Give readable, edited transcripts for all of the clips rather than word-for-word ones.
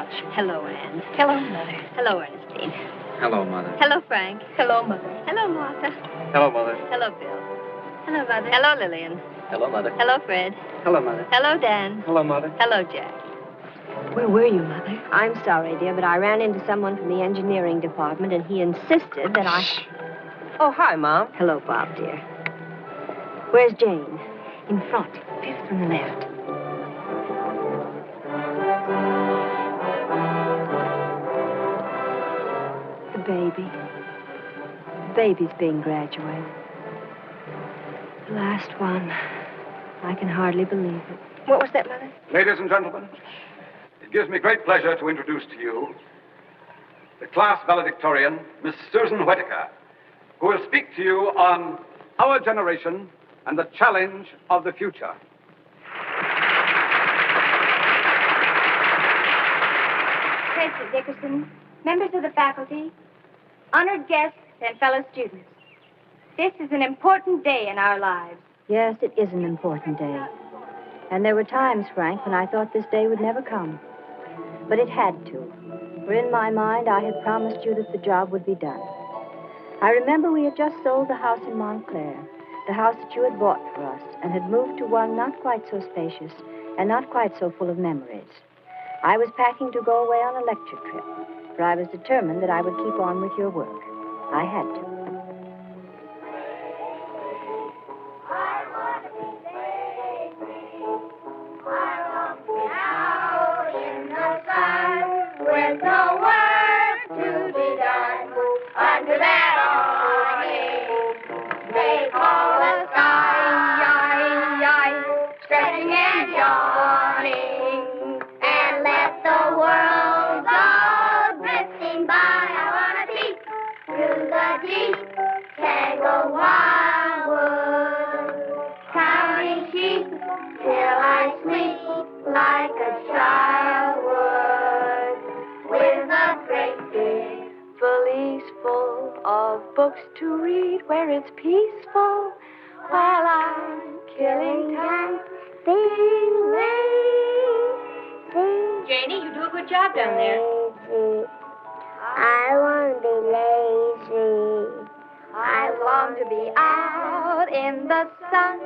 much. Hello, Anne. Hello, Mother. Hello, Ernestine. Hello, Mother. Hello, Frank. Hello, Mother. Hello, Martha. Hello, Mother. Hello, Bill. Hello, Mother. Hello, Lillian. Hello, Mother. Hello, Fred. Hello, Mother. Hello, Dan. Hello, Mother. Hello, Jack. Where were you, Mother? I'm sorry, dear, but I ran into someone from the engineering department, and he insisted that I... Oh, hi, Mom. Hello, Bob, dear. Where's Jane? In front, fifth from the left. The baby. The baby's being graduated. The last one. I can hardly believe it. What was that, Mother? Ladies and gentlemen, it gives me great pleasure to introduce to you the class valedictorian, Miss Susan Whittaker, who will speak to you on our generation and the challenge of the future. President Dickerson, members of the faculty, honored guests, and fellow students. This is an important day in our lives. Yes, it is an important day. And there were times, Frank, when I thought this day would never come. But it had to. For in my mind, I had promised you that the job would be done. I remember we had just sold the house in Montclair, the house that you had bought for us, and had moved to one not quite so spacious and not quite so full of memories. I was packing to go away on a lecture trip, for I was determined that I would keep on with your work. I had to. With no work to be done under that awning, they call the sky, stretching and yawning, and let the world go drifting by. I wanna peek through the deep tangled wildwood, counting sheep till I sleep like a child would, with a great big Valise full of books to read where it's peaceful while I'm killing time being lazy. Janie, you do a good job down there. lazy. I want to be lazy. I long to be out in the sun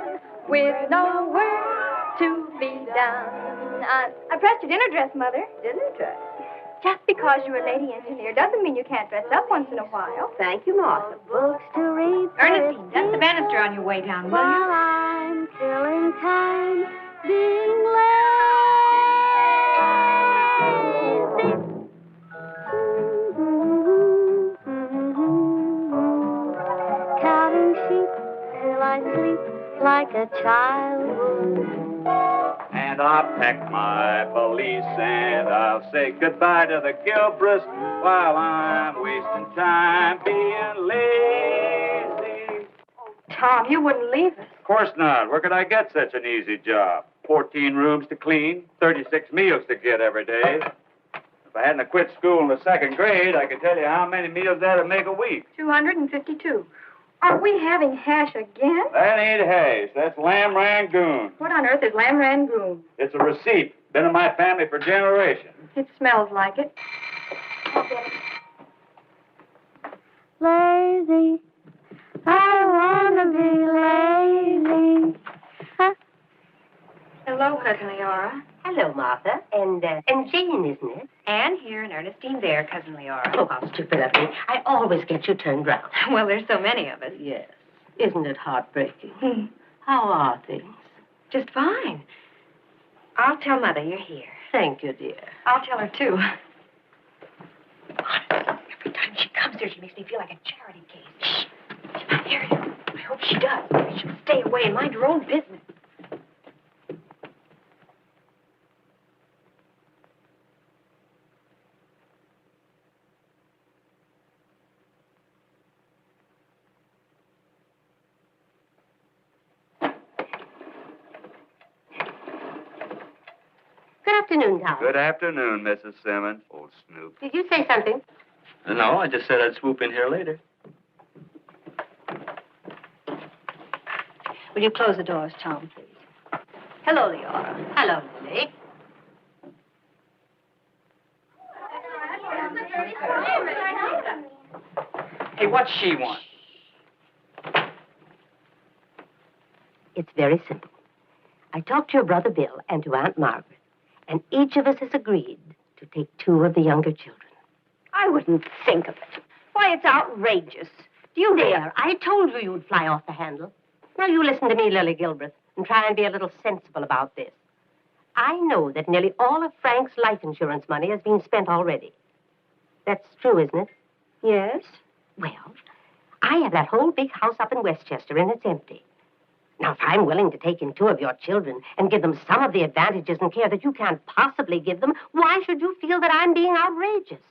with no work to be done. I pressed your dinner dress, Mother. Dinner dress. Just because you're a lady engineer doesn't mean you can't dress up once in a while. Thank you, Martha. Books to read. Ernestine, dust the banister on your way down, will While you? I'm killing time being lazy. Counting sheep till I sleep like a child would. And I'll pack my valise and I'll say goodbye to the Gilbreths while I'm wasting time being lazy. Tom, you wouldn't leave us. Of course not. Where could I get such an easy job? 14 rooms to clean, 36 meals to get every day. If I hadn't quit school in the second grade, I could tell you how many meals that'd make a week. 252. Are we having hash again? That ain't hash. That's lamb rangoon. What on earth is lamb rangoon? It's a receipt. Been in my family for generations. It smells like it. Lazy. I wanna be lazy. Hello, Cousin Leora. Hello, Martha. And Jane, isn't it? Anne here and Ernestine there, Cousin Leora. Oh, how stupid of me. I always get you turned round. Well, there's so many of us. Yes. Isn't it heartbreaking? How are things? Just fine. I'll tell Mother you're here. Thank you, dear. I'll tell her, too. Every time she comes here, she makes me feel like a charity case. Shh. She might hear you. I hope she does. You should stay away and mind your own business. Good afternoon, Tom. Good afternoon, Mrs. Simmons. Old Snoop. Did you say something? No, I just said I'd swoop in here later. Will you close the doors, Tom, please? Hello, Leora. Hello, Lily. Hey, what's she want? It's very simple. I talked to your brother Bill and to Aunt Margaret, and each of us has agreed to take 2 of the younger children. I wouldn't think of it. Why, it's outrageous. Do you dare? I told you you'd fly off the handle. Now you listen to me, Lily Gilbreth, and try and be a little sensible about this. I know that nearly all of Frank's life insurance money has been spent already. That's true, isn't it? Yes. Well, I have that whole big house up in Westchester, and it's empty. Now, if I'm willing to take in 2 of your children and give them some of the advantages and care that you can't possibly give them, why should you feel that I'm being outrageous?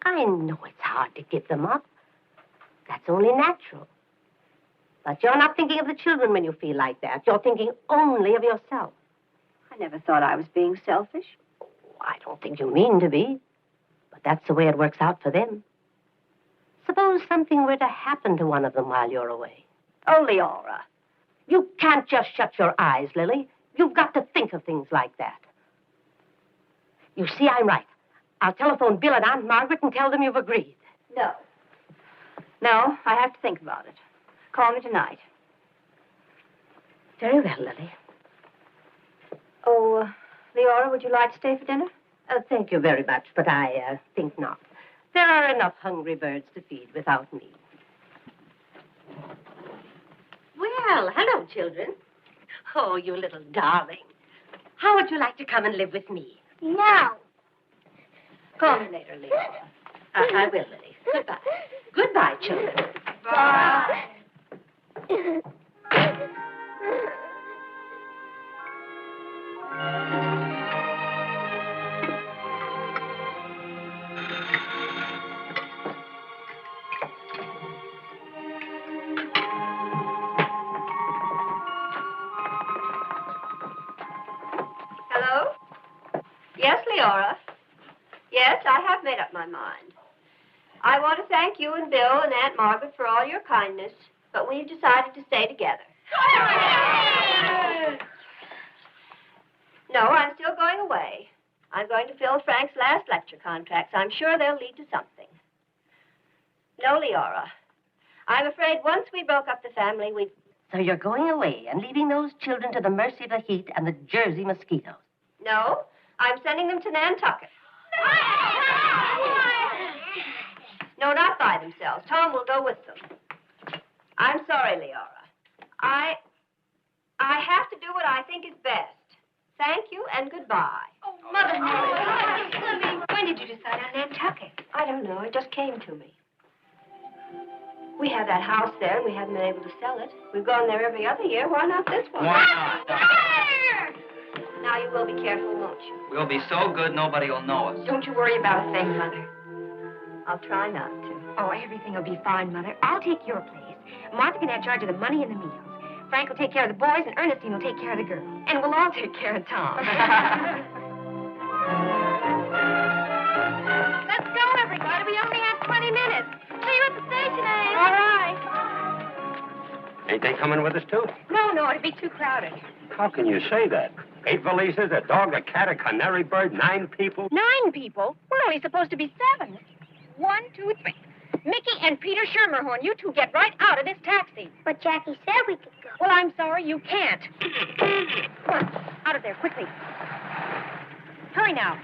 I know it's hard to give them up. That's only natural. But you're not thinking of the children when you feel like that. You're thinking only of yourself. I never thought I was being selfish. Oh, I don't think you mean to be. But that's the way it works out for them. Suppose something were to happen to one of them while you're away. Oh, Leora. You can't just shut your eyes, Lily. You've got to think of things like that. You see, I'm right. I'll telephone Bill and Aunt Margaret and tell them you've agreed. No. No, I have to think about it. Call me tonight. Very well, Lily. Oh, Leora, would you like to stay for dinner? Thank you very much, but I think not. There are enough hungry birds to feed without me. Well, hello, children. Oh, you little darling. How would you like to come and live with me? No. Call me later, Leora. I will, Lily. Goodbye. Goodbye, children. Bye. Hello? Yes, Leora. Yes, I have made up my mind. I want to thank you and Bill and Aunt Margaret for all your kindness, but we've decided to stay together. No, I'm still going away. I'm going to fill Frank's last lecture contracts. I'm sure they'll lead to something. No, Leora. I'm afraid once we broke up the family, we'd... So you're going away and leaving those children to the mercy of the heat and the Jersey mosquitoes. No, I'm sending them to Nantucket. No, not by themselves. Tom will go with them. I'm sorry, Leora. I have to do what I think is best. Thank you and goodbye. Oh, Mother. When did you decide on Nantucket? I don't know. It just came to me. We have that house there, and we haven't been able to sell it. We've gone there every other year. Why not this one? Why not? Now you will be careful, won't you? We'll be so good nobody will know us. Don't you worry about a thing, Mother. I'll try not to. Oh, everything will be fine, Mother. I'll take your place. Martha can have charge of the money and the meals. Frank will take care of the boys, and Ernestine will take care of the girls. And we'll all take care of Tom. Let's go, everybody. We only have 20 minutes. See you at the station, Anne. All right. Ain't they coming with us, too? No, it'd be too crowded. How can you say that? 8 valises, a dog, a cat, a canary bird, 9 people. 9 people? We're only supposed to be 7. 1, 2, 3. Mickey and Peter Schermerhorn, you two get right out of this taxi. But Jackie said we could go. Well, I'm sorry, you can't. Come on, out of there, quickly. Hurry now.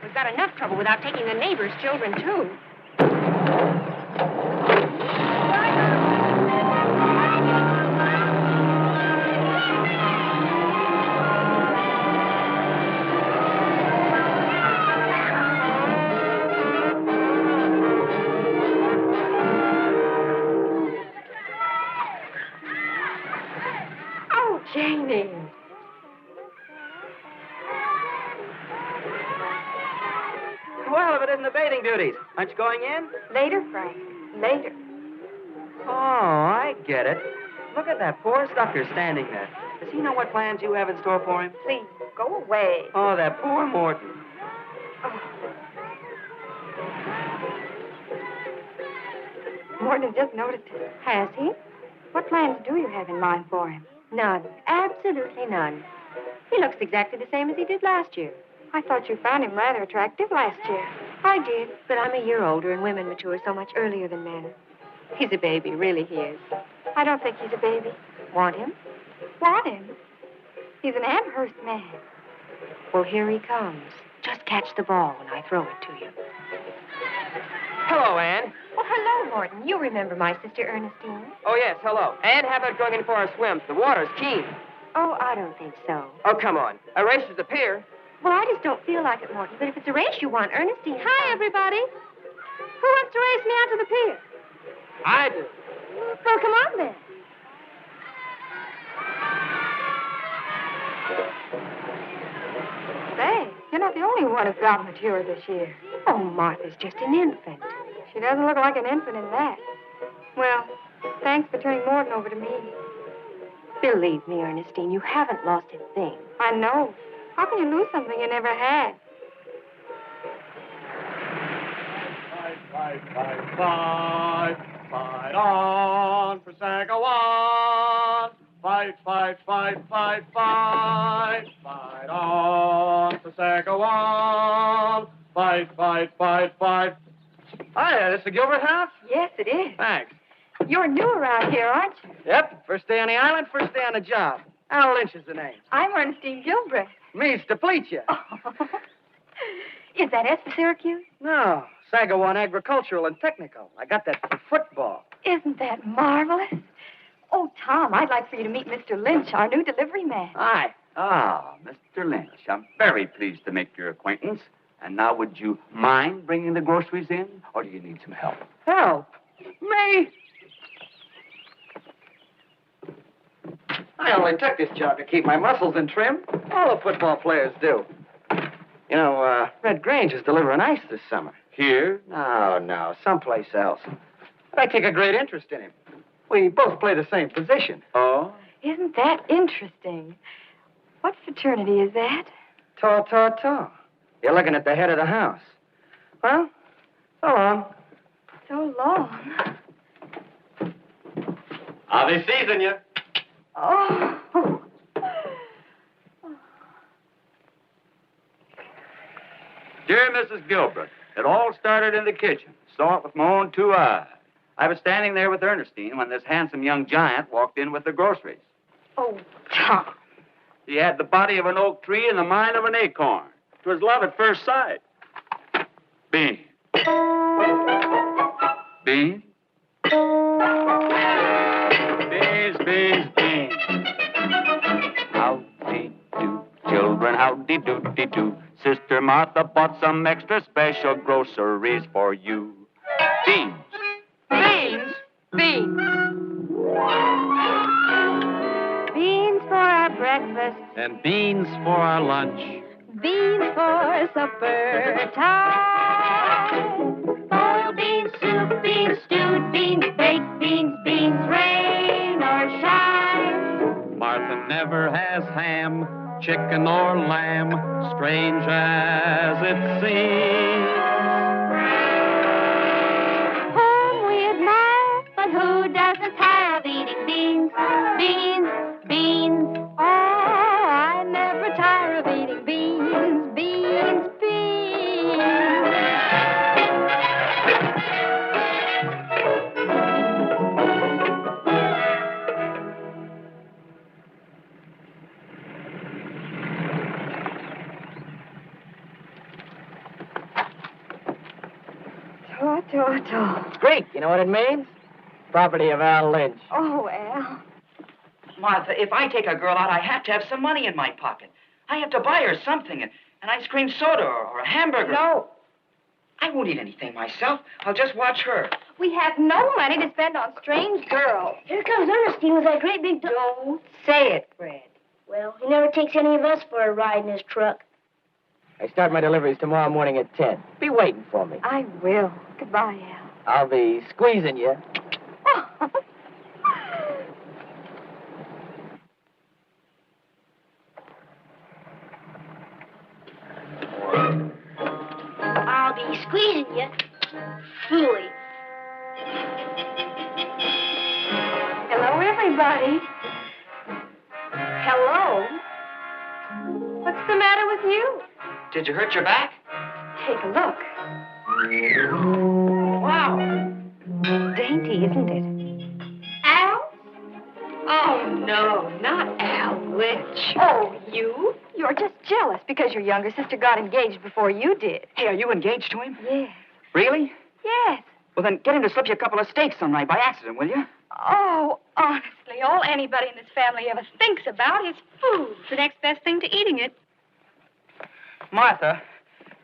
We've got enough trouble without taking the neighbors' children, too. Oh, Janie. Well, if it isn't the bathing duties. Aren't you going in? Later, Frank. Later. Oh, I get it. Look at that poor sucker standing there. Does he know what plans you have in store for him? Please, go away. Oh, that poor Morton. Morton just noticed it. Has he? What plans do you have in mind for him? None. Absolutely none. He looks exactly the same as he did last year. I thought you found him rather attractive last year. I did, but I'm a year older and women mature so much earlier than men. He's a baby, really he is. I don't think he's a baby. Want him? Want him? He's an Amherst man. Well, here he comes. Just catch the ball when I throw it to you. Hello, Anne. Oh, hello, Morton. You remember my sister Ernestine? Oh, yes, hello. Anne, how about going in for a swim? The water's keen. Oh, I don't think so. Oh, come on. A race is the pier. Well, I just don't feel like it, Morton. But if it's a race you want, Ernestine... Hi, everybody. Who wants to race me out to the pier? I do. Well, come on, then. Say, you're not the only one who's got mature this year. Oh, Martha's just an infant. She doesn't look like an infant in that. Well, thanks for turning Morton over to me. Believe me, Ernestine, you haven't lost a thing. I know. How can you lose something you never had? Fight, fight on for Sagawan. Fight on for Sagawan. Fight. Hi, this is the Gilbert house? Yes, it is. Thanks. You're new around here, aren't you? Yep, first day on the island, first day on the job. Al Lynch is the name. I'm Ernestine Gilbreth. Means to pleat you. Is that it for Syracuse? No, Sagawan Agricultural and Technical. I got that for football. Isn't that marvelous? Oh, Tom, I'd like for you to meet Mr. Lynch, our new delivery man. Hi. Ah, Mr. Lynch, I'm very pleased to make your acquaintance. And now, would you mind bringing the groceries in, or do you need some help? Help? Me? I only took this job to keep my muscles in trim. All the football players do. You know, Red Grange is delivering ice this summer. Here? No, someplace else. But I take a great interest in him. We both play the same position. Oh? Isn't that interesting? What fraternity is that? Tau. You're looking at the head of the house. Well, so long. So long. I'll be seizing you. Oh. Dear Mrs. Gilbert, it all started in the kitchen. Saw it with my own two eyes. I was standing there with Ernestine when this handsome young giant walked in with the groceries. Oh, Tom. He had the body of an oak tree and the mind of an acorn. 'Twas love at first sight. Bean. Bean? Beans. Howdy do, children, howdy doody-doo. Sister Martha bought some extra special groceries for you. Beans. Beans. Beans for our breakfast. And beans for our lunch. Beans for supper time. Boiled beans, soup beans, stewed beans, baked beans, beans, rain or shine. Martha never has ham, chicken or lamb, strange as it seems. Whom we admire, but who doesn't have eating beans? Beans. Oh, I never tire of eating beans. Toto. It's Greek. You know what it means? Property of Al Lynch. Oh, Al. Martha, if I take a girl out, I have to have some money in my pocket. I have to buy her something, an ice cream soda or a hamburger. No. I won't eat anything myself. I'll just watch her. We have no money to spend on strange girls. Here comes Ernestine with that great big... Don't say it, Fred. Well, he never takes any of us for a ride in his truck. I start my deliveries tomorrow morning at 10. Be waiting for me. I will. Goodbye, Al. I'll be squeezing you. I'll be squeezing you. Fooey. Hello, everybody. Hello? What's the matter with you? Did you hurt your back? Take a look. Wow. Dainty, isn't it? Al? Oh, no, not Al. Which? Oh, you? You're just jealous because your younger sister got engaged before you did. Hey, are you engaged to him? Yes. Really? Yes. Well, then get him to slip you a couple of steaks some night by accident, will you? Oh, honestly, all anybody in this family ever thinks about is food. The next best thing to eating it. Martha,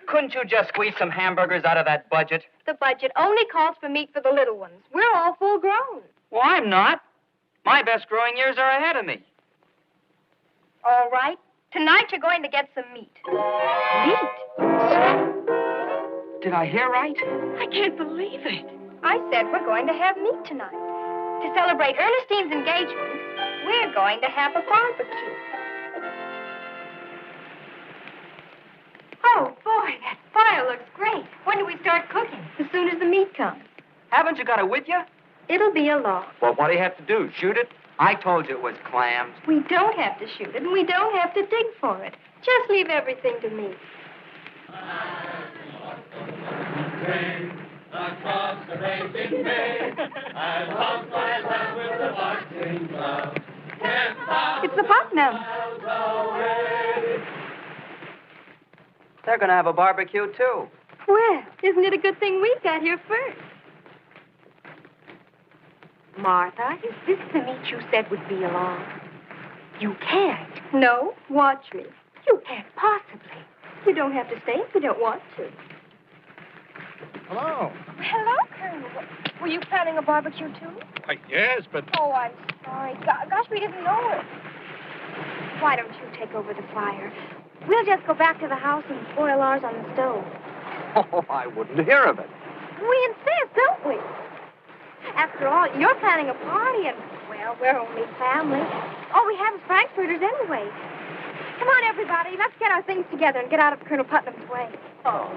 couldn't you just squeeze some hamburgers out of that budget? The budget only calls for meat for the little ones. We're all full grown. Well, I'm not. My best growing years are ahead of me. All right. Tonight you're going to get some meat. Meat? Did I hear right? I can't believe it. I said we're going to have meat tonight. To celebrate Ernestine's engagement, we're going to have a barbecue. Oh, boy, that fire looks great. When do we start cooking? As soon as the meat comes. Haven't you got it with you? It'll be a log. Well, what do you have to do? Shoot it? I told you it was clams. We don't have to shoot it, and we don't have to dig for it. Just leave everything to me. Across the raging bay, I lost my love with the marching cloud. It's the Putnam. They're going to have a barbecue, too. Well, isn't it a good thing we got here first? Martha, is this the meat you said would be along? You can't. No, watch me. You can't possibly. You don't have to stay if you don't want to. Hello. Hello, Colonel. Were you planning a barbecue, too? Yes, but... Oh, I'm sorry. Gosh, we didn't know it. Why don't you take over the fire? We'll just go back to the house and boil ours on the stove. Oh, I wouldn't hear of it. We insist, don't we? After all, you're planning a party, and, well, we're only family. All we have is frankfurters anyway. Come on, everybody. Let's get our things together and get out of Colonel Putnam's way. Oh.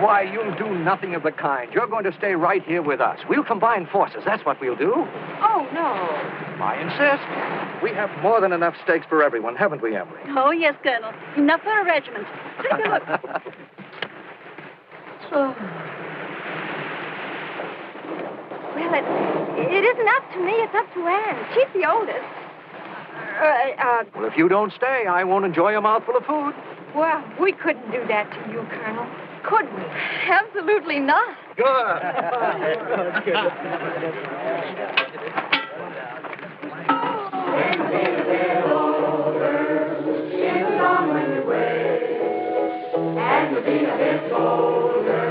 Why, you'll do nothing of the kind. You're going to stay right here with us. We'll combine forces. That's what we'll do. Oh, no. I insist. We have more than enough steaks for everyone, haven't we, Emily? Oh, yes, Colonel. Enough for a regiment. Take a look. Oh. Well, it isn't up to me. It's up to Anne. She's the oldest. Well, if you don't stay, I won't enjoy a mouthful of food. Well, we couldn't do that to you, Colonel. Could we? Absolutely not. Good. And you'll be a bit bolder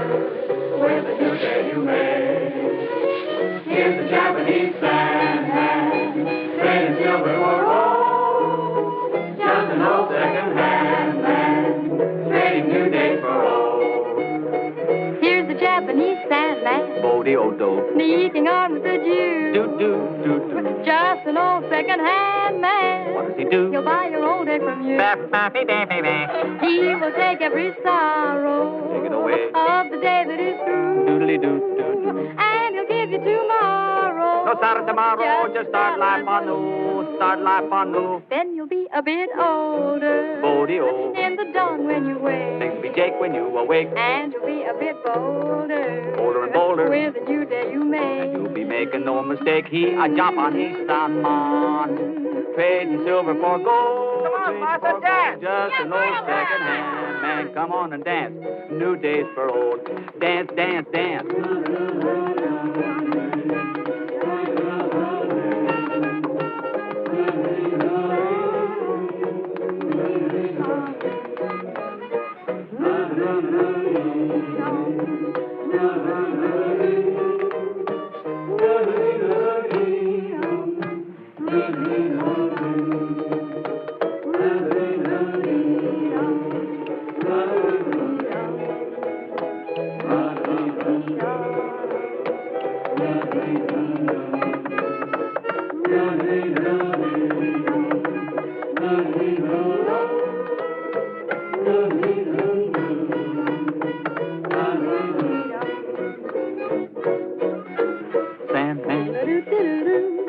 with the new day you made. Here's the Japanese Sandman, red and silver or gold. Just an old second-hand man, trading new days for old. Here's the Japanese Sandman, Bodie-o-do. sneaking on with the Jew. Do-do-do-do. Just an old second-hand man. What does he do? He'll buy your old day from you. Ba-ba-ba-ba-ba. He will take every sorrow Take it away. of the day that is through. Doodly-doo-doo-doo. And he'll give you tomorrow. No start tomorrow, just start life anew. Start life anew. Then you'll be a bit older. Bodie-o. In the dawn when you wake. Things be Jake when you awake. And you'll be a bit bolder. Bolder and bolder. With the new day you make. And you'll be making no mistake. He a jump on his man. Trading silver for gold. Come on, Martha, dance. Just an old second-hand man. Come on and dance. New days for old. Dance, dance, dance.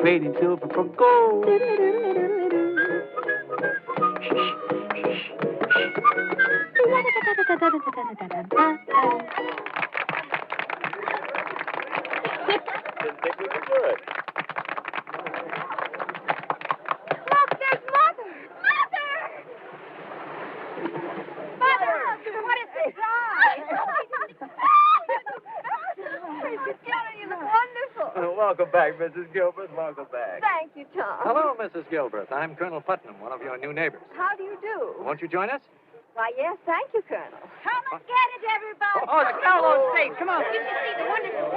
Trading silver for gold. Didn't think we could do it. Look, there's Mother! Mother! Mother! What is this? You look wonderful. Welcome back, Mrs. Gilbert. Welcome back. Thank you, Tom. Hello, Mrs. Gilbert. I'm Colonel Putnam, one of your new neighbors. How do you do? Won't you join us? Why, yes, thank you, Colonel. Come and get it, everybody. Oh, smell those steaks. Come on. You should see the wonderful...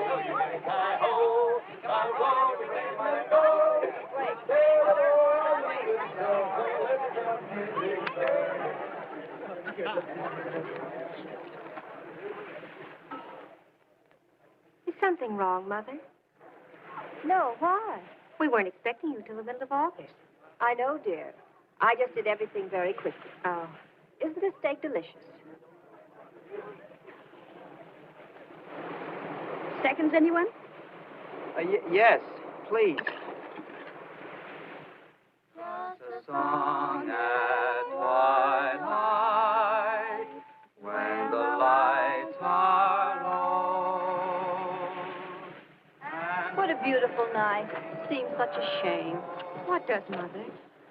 Is something wrong, Mother? No, why? We weren't expecting you till the middle of August. I know, dear. I just did everything very quickly. Oh. Isn't this steak delicious? Seconds, anyone? Yes, please. A song at twilight, when the lights are low. What a beautiful night. Seems such a shame. What does, Mother?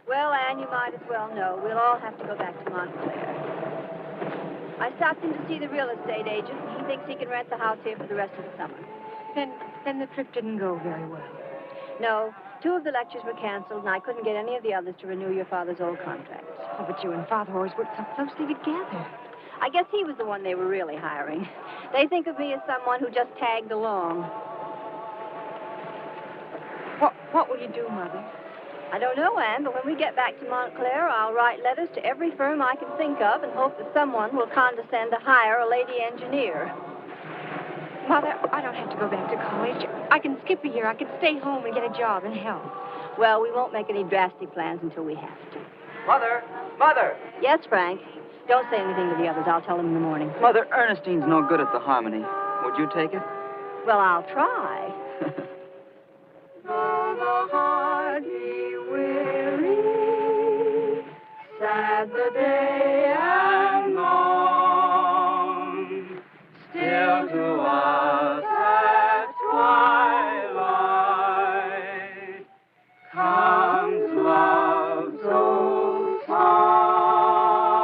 Well, Anne, you might as well know. We'll all have to go back to Montclair. I stopped in to see the real estate agent, and he thinks he can rent the house here for the rest of the summer. Then the trip didn't go very well. No, 2 of the lectures were canceled, and I couldn't get any of the others to renew your father's old contracts. Oh, but you and Father always worked so closely together. I guess he was the one they were really hiring. They think of me as someone who just tagged along. What will you do, Mother? I don't know, Anne, but when we get back to Montclair, I'll write letters to every firm I can think of and hope that someone will condescend to hire a lady engineer. Mother, I don't have to go back to college. I can skip a year. I can stay home and get a job and help. Well, we won't make any drastic plans until we have to. Mother! Mother! Yes, Frank. Don't say anything to the others. I'll tell them in the morning. Mother, Ernestine's no good at the harmony. Would you take it? Well, I'll try. Though the heart be weary, sad the day and long, still to us at twilight comes love's old song,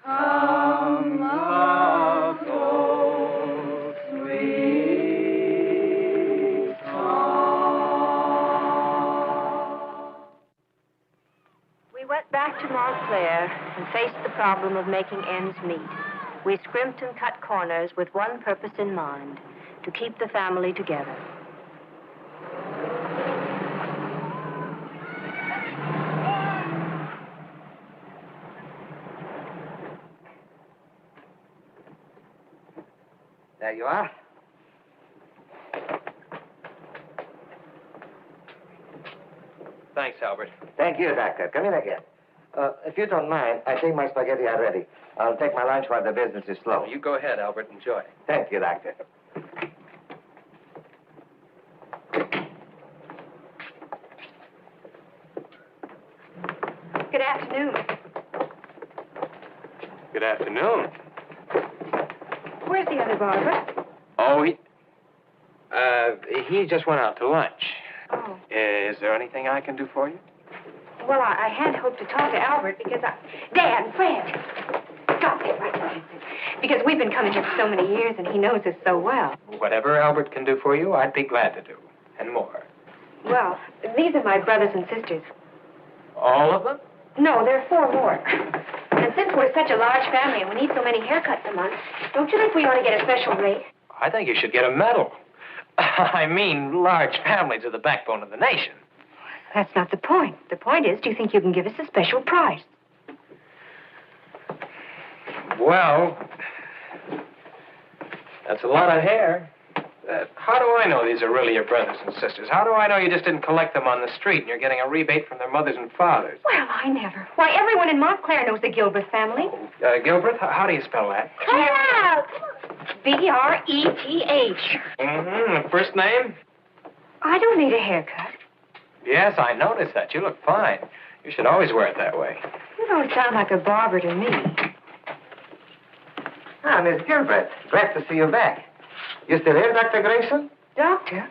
comes love's old sweet song. We went back to Montclair and faced the problem of making ends meet. We scrimped and cut corners with one purpose in mind, to keep the family together. There you are. Thanks, Albert. Thank you, Doctor. Come in again. If you don't mind, I think my spaghetti are ready. I'll take my lunch while the business is slow. You go ahead, Albert. Enjoy. Thank you, Doctor. Good afternoon. Good afternoon. Where's the other barber? Oh, he just went out to lunch. Oh. Is there anything I can do for you? Well, I had hoped to talk to Albert because Dan, Fred. Stop there right now. Because we've been coming here for so many years and he knows us so well. Whatever Albert can do for you, I'd be glad to do. And more. Well, these are my brothers and sisters. All of them? No, there are 4 more. And since we're such a large family and we need so many haircuts a month, don't you think we ought to get a special rate? I think you should get a medal. I mean, large families are the backbone of the nation. That's not the point. The point is, do you think you can give us a special price? Well, that's a lot of hair. How do I know these are really your brothers and sisters? How do I know you just didn't collect them on the street and you're getting a rebate from their mothers and fathers? Well, I never. Why, everyone in Montclair knows the Gilbert family. Gilbert, how do you spell that? Come out! B-R-E-T-H. Mm-hmm. First name? I don't need a haircut. Yes, I noticed that. You look fine. You should always wear it that way. You don't sound like a barber to me. Ah, Miss Gilbert. Glad to see you back. You still here, Dr. Grayson? Doctor?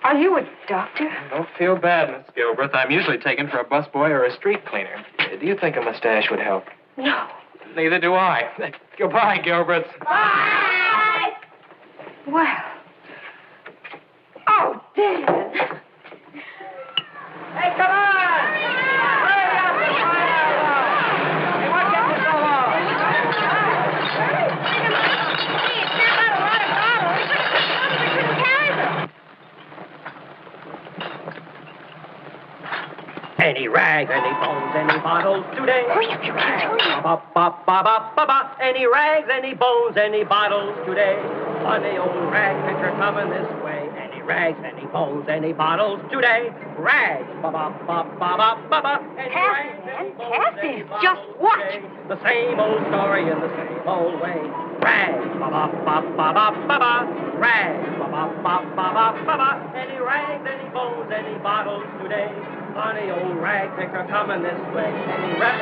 Are you a doctor? Don't feel bad, Miss Gilbert. I'm usually taken for a busboy or a street cleaner. Do you think a mustache would help? No. Neither do I. Goodbye, Gilbert. Bye! Well. Oh, Dan. Hey, come on! Hurry up and find out! Hey, what kept you so long? Any rags, any bones, any bottles today. Ba-ba-ba-ba-ba-ba. Any rags, any bones, any bottles today. On the old rag picker coming this way. Any rags, any bones, any bottles today. Rags, ba-ba-ba-ba-ba-ba. Kathy, just watch. The same old story in the same old way. Rags, ba-ba-ba-ba-ba-ba. Rags, ba-ba-ba-ba-ba-ba. Any rags, any bones, any bottles today. On the old rag picker coming this way. Any rag...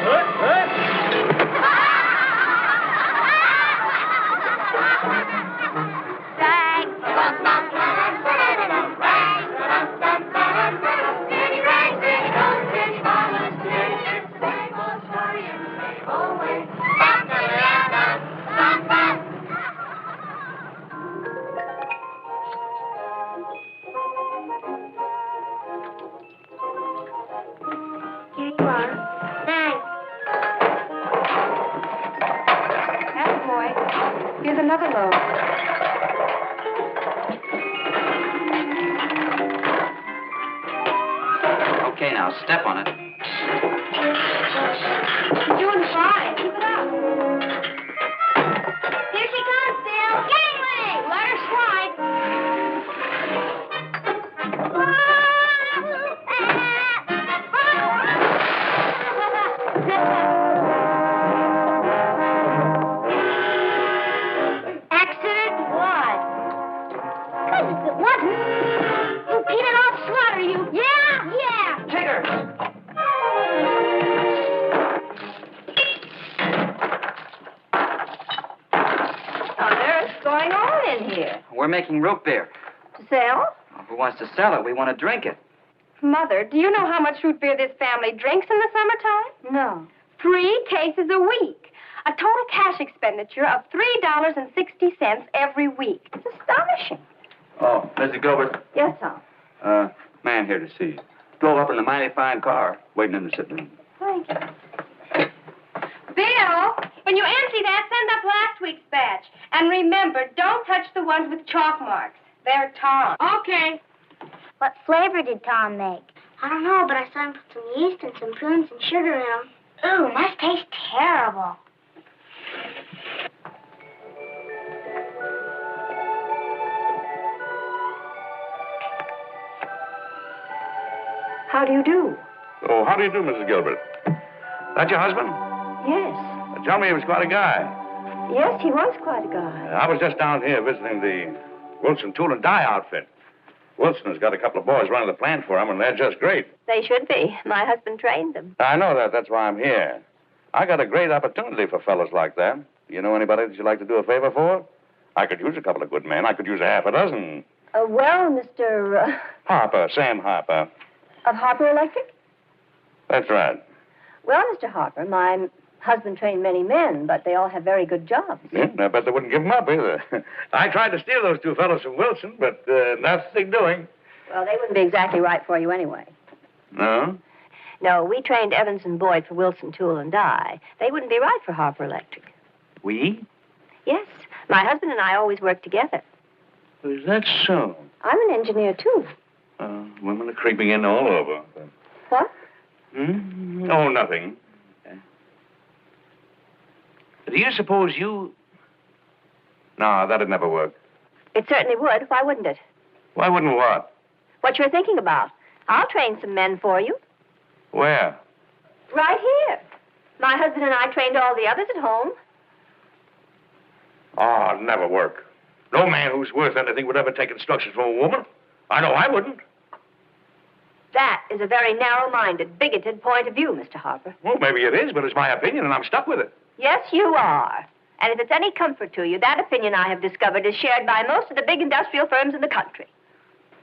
Here's another load. Okay, now, step on it. You're doing fine. Keep it up. Here she comes, Bill. Gangway! Let her slide. Accident? What? Goodness, it wasn't. You peanut off slaughter, you. Yeah. Tigger! Now, there's going on in here. We're making root beer. To sell? Who wants to sell it? We want to drink it. Mother, do you know how much root beer this family drinks in the summertime? No. 3 cases a week. A total cash expenditure of $3.60 every week. It's astonishing. Oh, Mrs. Gilbert. Yes, Tom. Man here to see you. Drove up in a mighty fine car, waiting in the sitting room. Thank you. Bill, when you empty that, send up last week's batch. And remember, don't touch the ones with chalk marks. They're Tom. Okay. What flavor did Tom make? I don't know, but I saw him put some yeast and some prunes and sugar in them. Ooh, must taste terrible. How do you do? Oh, how do you do, Mrs. Gilbert? That your husband? Yes. Tell me he was quite a guy. Yes, he was quite a guy. I was just down here visiting the Wilson Tool and Die outfit. Wilson has got a couple of boys running the plant for him, and they're just great. They should be. My husband trained them. I know that. That's why I'm here. I got a great opportunity for fellows like that. You know anybody that you'd like to do a favor for? I could use a couple of good men. I could use a half a dozen. Well, Mr. Harper, Sam Harper. Of Harper Electric? That's right. Well, Mr. Harper, my husband trained many men, but they all have very good jobs. Yeah, I bet they wouldn't give them up either. I tried to steal those two fellows from Wilson, but nothing doing. Well, they wouldn't be exactly right for you anyway. No? No, we trained Evans and Boyd for Wilson Tool and Die. They wouldn't be right for Harper Electric. We? Yes. My husband and I always work together. Is that so? I'm an engineer, too. Women are creeping in all over. What? Oh, nothing. Do you suppose you... No, that'd never work. It certainly would. Why wouldn't it? Why wouldn't what? What you're thinking about. I'll train some men for you. Where? Right here. My husband and I trained all the others at home. Oh, it'd never work. No man who's worth anything would ever take instructions from a woman. I know I wouldn't. That is a very narrow-minded, bigoted point of view, Mr. Harper. Well, maybe it is, but it's my opinion, and I'm stuck with it. Yes, you are. And if it's any comfort to you, that opinion I have discovered is shared by most of the big industrial firms in the country.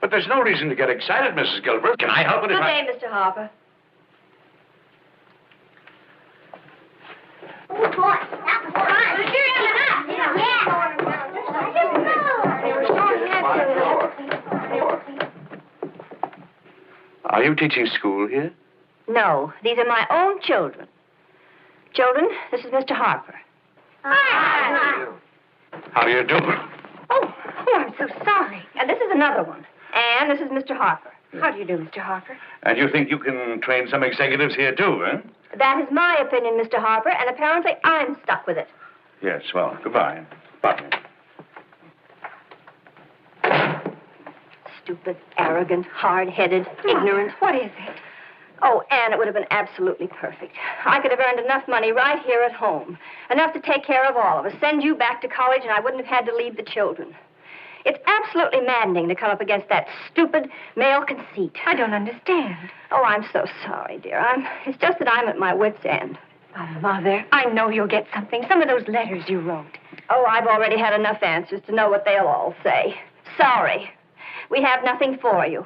But there's no reason to get excited, Mrs. Gilbert. Can I help it Good if I... day, Mr. Harper. Are you teaching school here? No, these are my own children. Children, this is Mr. Harper. How do you do? Oh, I'm so sorry. And this is another one. And this is Mr. Harper. How do you do, Mr. Harper? And you think you can train some executives here, too, eh? That is my opinion, Mr. Harper, and apparently I'm stuck with it. Yes, well, goodbye. Bye. Stupid, arrogant, hard-headed, ignorant. What is it? Oh, Anne, it would have been absolutely perfect. I could have earned enough money right here at home. Enough to take care of all of us, send you back to college, and I wouldn't have had to leave the children. It's absolutely maddening to come up against that stupid male conceit. I don't understand. Oh, I'm so sorry, dear. It's just that I'm at my wit's end. Oh, Mother, I know you'll get something. Some of those letters you wrote. Oh, I've already had enough answers to know what they'll all say. Sorry. We have nothing for you.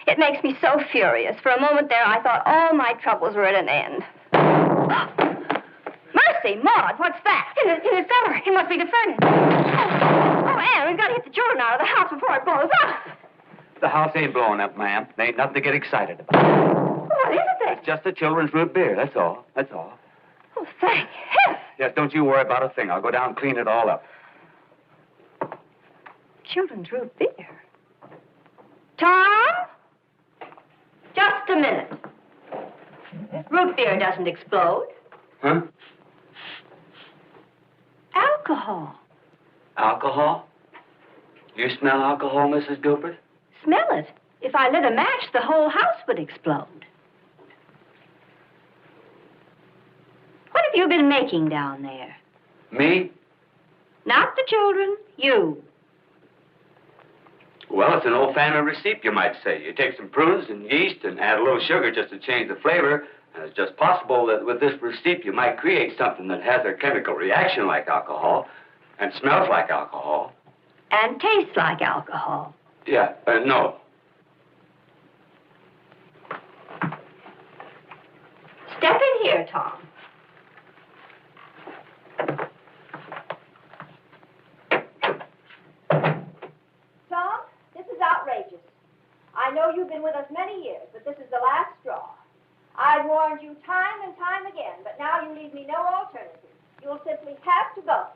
It makes me so furious. For a moment there, I thought all my troubles were at an end. Mercy, Maud, what's that? In the cellar. It must be the furnace. Oh, Anne, we've got to get the children out of the house before it blows up. The house ain't blowing up, ma'am. There ain't nothing to get excited about. What is it? It's just the children's root beer, that's all. That's all. Oh, thank heaven. Yes, don't you worry about a thing. I'll go down and clean it all up. Children's root beer. Tom? Just a minute. Root beer doesn't explode. Huh? Alcohol. Alcohol? You smell alcohol, Mrs. Gilbert? Smell it. If I lit a match, the whole house would explode. What have you been making down there? Me? Not the children, you. Well, it's an old family recipe, you might say. You take some prunes and yeast and add a little sugar just to change the flavor. And it's just possible that with this recipe, you might create something that has a chemical reaction like alcohol and smells like alcohol. And tastes like alcohol. Yeah, no. Step in here, Tom. Tom, this is outrageous. I know you've been with us many years, but this is the last straw. I've warned you time and time again, but now you leave me no alternative. You'll simply have to go.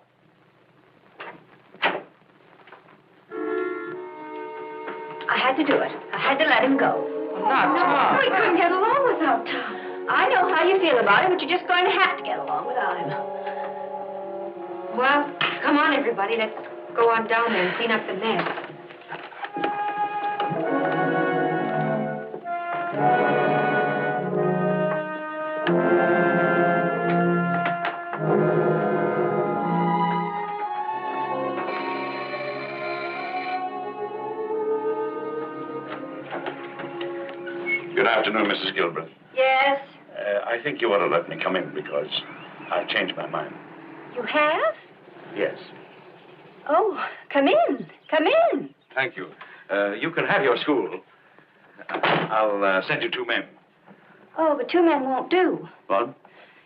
I had to do it. I had to let him go. Not Tom. We couldn't get along without Tom. I know how you feel about him, but you're just going to have to get along without him. Well, come on, everybody. Let's go on down there and clean up the mess. Good afternoon, Mrs. Gilbert. Yes? I think you ought to let me come in because I've changed my mind. You have? Yes. Oh, come in. Come in. Thank you. You can have your school. I'll send you 2 men. Oh, but 2 men won't do. What?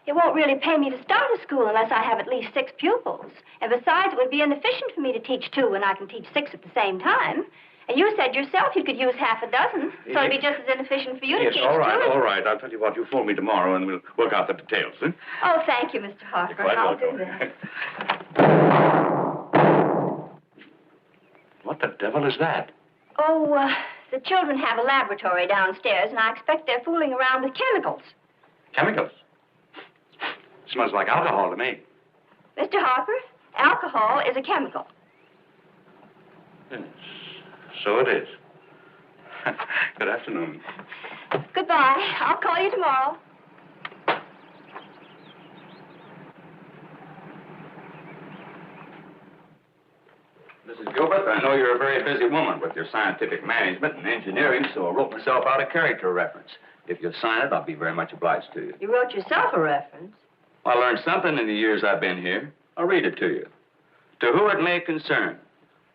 It won't really pay me to start a school unless I have at least 6 pupils. And besides, it would be inefficient for me to teach 2 when I can teach 6 at the same time. And you said yourself you could use half a dozen, so it'd be just as inefficient for you to Yes, teach all right, 2. all right. I'll tell you what, you phone me tomorrow and we'll work out the details, eh? Oh, thank you, Mr. Harper. You're quite I'll welcome. do that. What the devil is that? Oh, the children have a laboratory downstairs, and I expect they're fooling around with chemicals. Chemicals. Smells like alcohol to me. Mr. Harper, alcohol is a chemical. Yes, so it is. Good afternoon. Goodbye. I'll call you tomorrow. Mrs. Gilbert, I know you're a very busy woman with your scientific management and engineering, so I wrote myself out a character reference. If you'll sign it, I'll be very much obliged to you. You wrote yourself a reference. I learned something in the years I've been here. I'll read it to you. To who it may concern,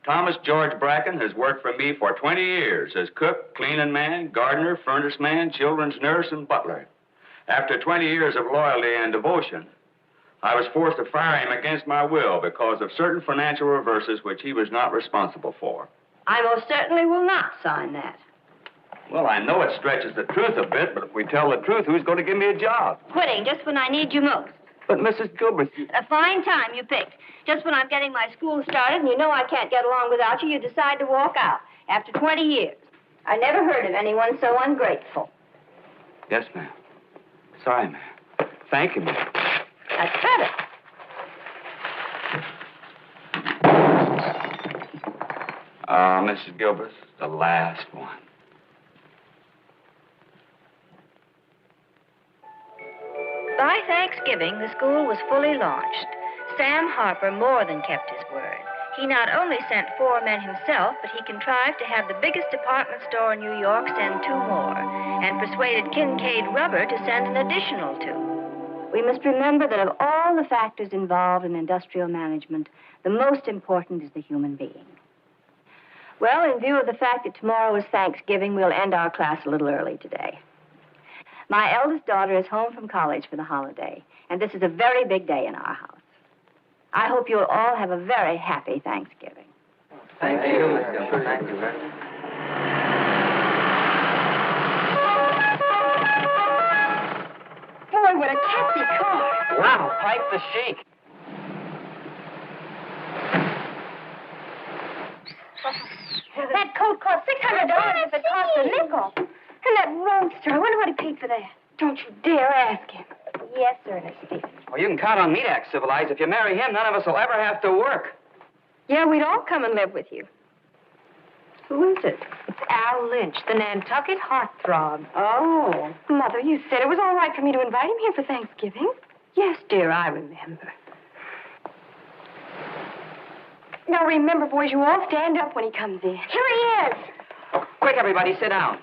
Thomas George Bracken has worked for me for 20 years as cook, cleaning man, gardener, furnace man, children's nurse, and butler. After 20 years of loyalty and devotion, I was forced to fire him against my will because of certain financial reverses which he was not responsible for. I most certainly will not sign that. Well, I know it stretches the truth a bit, but if we tell the truth, who's going to give me a job? Quitting just when I need you most. But, Mrs. Gilbert, A fine time you picked. Just when I'm getting my school started and you know I can't get along without you, you decide to walk out after 20 years. I never heard of anyone so ungrateful. Yes, ma'am. Sorry, ma'am. Thank you, ma'am. That's better. Mrs. Gilbert, the last one. By Thanksgiving, the school was fully launched. Sam Harper more than kept his word. He not only sent 4 men himself, but he contrived to have the biggest department store in New York send 2 more, and persuaded Kincaid Rubber to send an additional 2. We must remember that of all the factors involved in industrial management, the most important is the human being. Well, in view of the fact that tomorrow is Thanksgiving, we'll end our class a little early today. My eldest daughter is home from college for the holiday, and this is a very big day in our house. I hope you'll all have a very happy Thanksgiving. Thank you, Miss Gilbert. Thank you very much. Boy, what a catchy car. Wow, Pipe the Sheik. That coat cost $600 if it cost a nickel. And that roadster, I wonder what he paid for that. Don't you dare ask him. Yes, Ernestine. Well, you can count on me to act civilized. If you marry him, none of us will ever have to work. Yeah, we'd all come and live with you. Who is it? It's Al Lynch, the Nantucket heartthrob. Oh. Mother, you said it was all right for me to invite him here for Thanksgiving. Yes, dear, I remember. Now remember, boys, you all stand up when he comes in. Here he is. Oh, quick, everybody, sit down.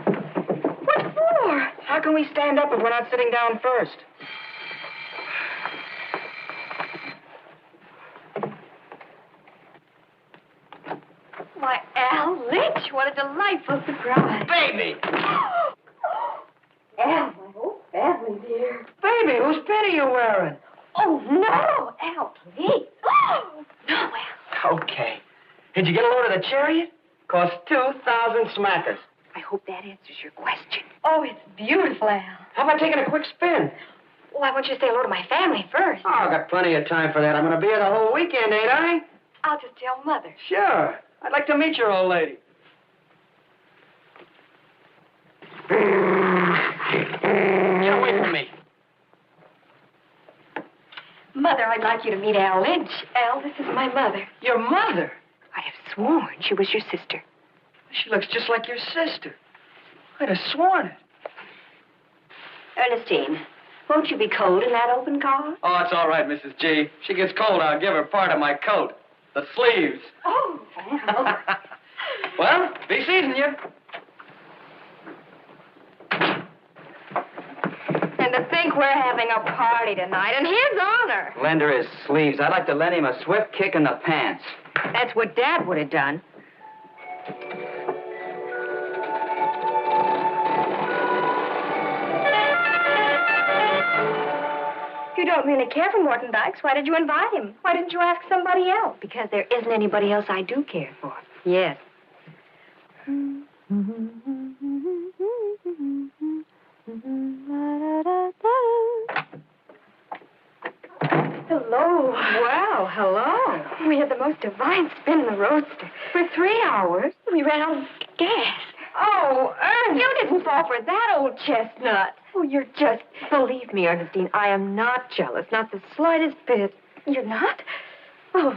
What for? How can we stand up if we're not sitting down first? Why, Al Lynch, what a delightful surprise. Baby! Al, my whole family, dear. Baby, whose pin are you wearing? Oh, no, Al, please. Oh, no, Al. Okay. Did you get a load of the chariot? Cost 2,000 smackers. I hope that answers your question. Oh, it's beautiful, Al. How about taking a quick spin? Well, I want you to say hello to my family first. Oh, I've got plenty of time for that. I'm going to be here the whole weekend, ain't I? I'll just tell Mother. Sure. I'd like to meet your old lady. Get away from me. Mother, I'd like you to meet Al Lynch. Al, this is my mother. Your mother? I have sworn she was your sister. She looks just like your sister. I'd have sworn it. Ernestine, won't you be cold in that open car? Oh, it's all right, Mrs. G. If she gets cold, I'll give her part of my coat. The sleeves. Oh, Al. Well, be seasoned, you. And to think we're having a party tonight in his honor. Lend her his sleeves. I'd like to lend him a swift kick in the pants. That's what Dad would have done. If you don't really care for Morton Dykes, why did you invite him? Why didn't you ask somebody else? Because there isn't anybody else I do care for. Yes. Hello. Wow, hello. We had the most divine spin in the roadster. For 3 hours? We ran out of gas. Oh, Ernest. You didn't fall for that old chestnut. Oh, you're just... Believe me, Ernestine, I am not jealous, not the slightest bit. You're not? Oh,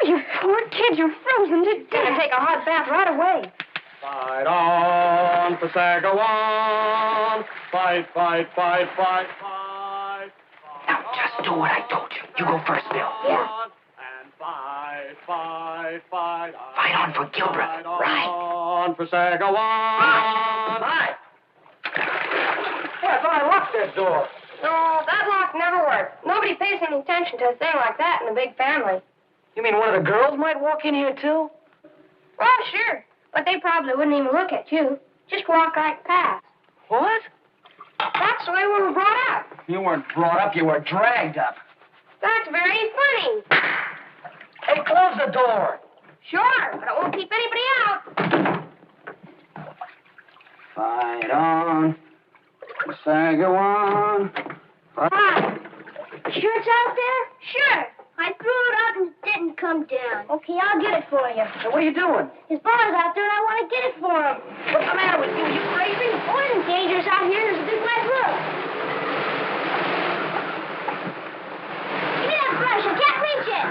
you poor kid, you're frozen to death. Gonna take a hot bath right away. Fight on, Saskatchewan. Fight, fight, fight, fight, fight. Now, just do what I told you. You go first, Bill. Yeah. And fight, fight, fight. Fight on for Gilbert. Right. On for Saskatchewan. Hi. Hey, I thought I locked that door. No, that lock never worked. Nobody pays any attention to a thing like that in a big family. You mean one of the girls might walk in here, too? Well, sure. But they probably wouldn't even look at you. Just walk right past. What? That's the way we were brought up. You weren't brought up, you were dragged up. That's very funny. Hey, close the door. Sure, but it won't keep anybody out. Fight on. Saguan. Hi. Sure it's out there? Sure. I threw it up and it didn't come down. Okay, I'll get it for you. Hey, what are you doing? His bar's out there and I want to get it for him. What's the matter with you? You crazy? Oh, it isn't dangerous out here. There's a big red roof. Give me that brush. I can't reach it.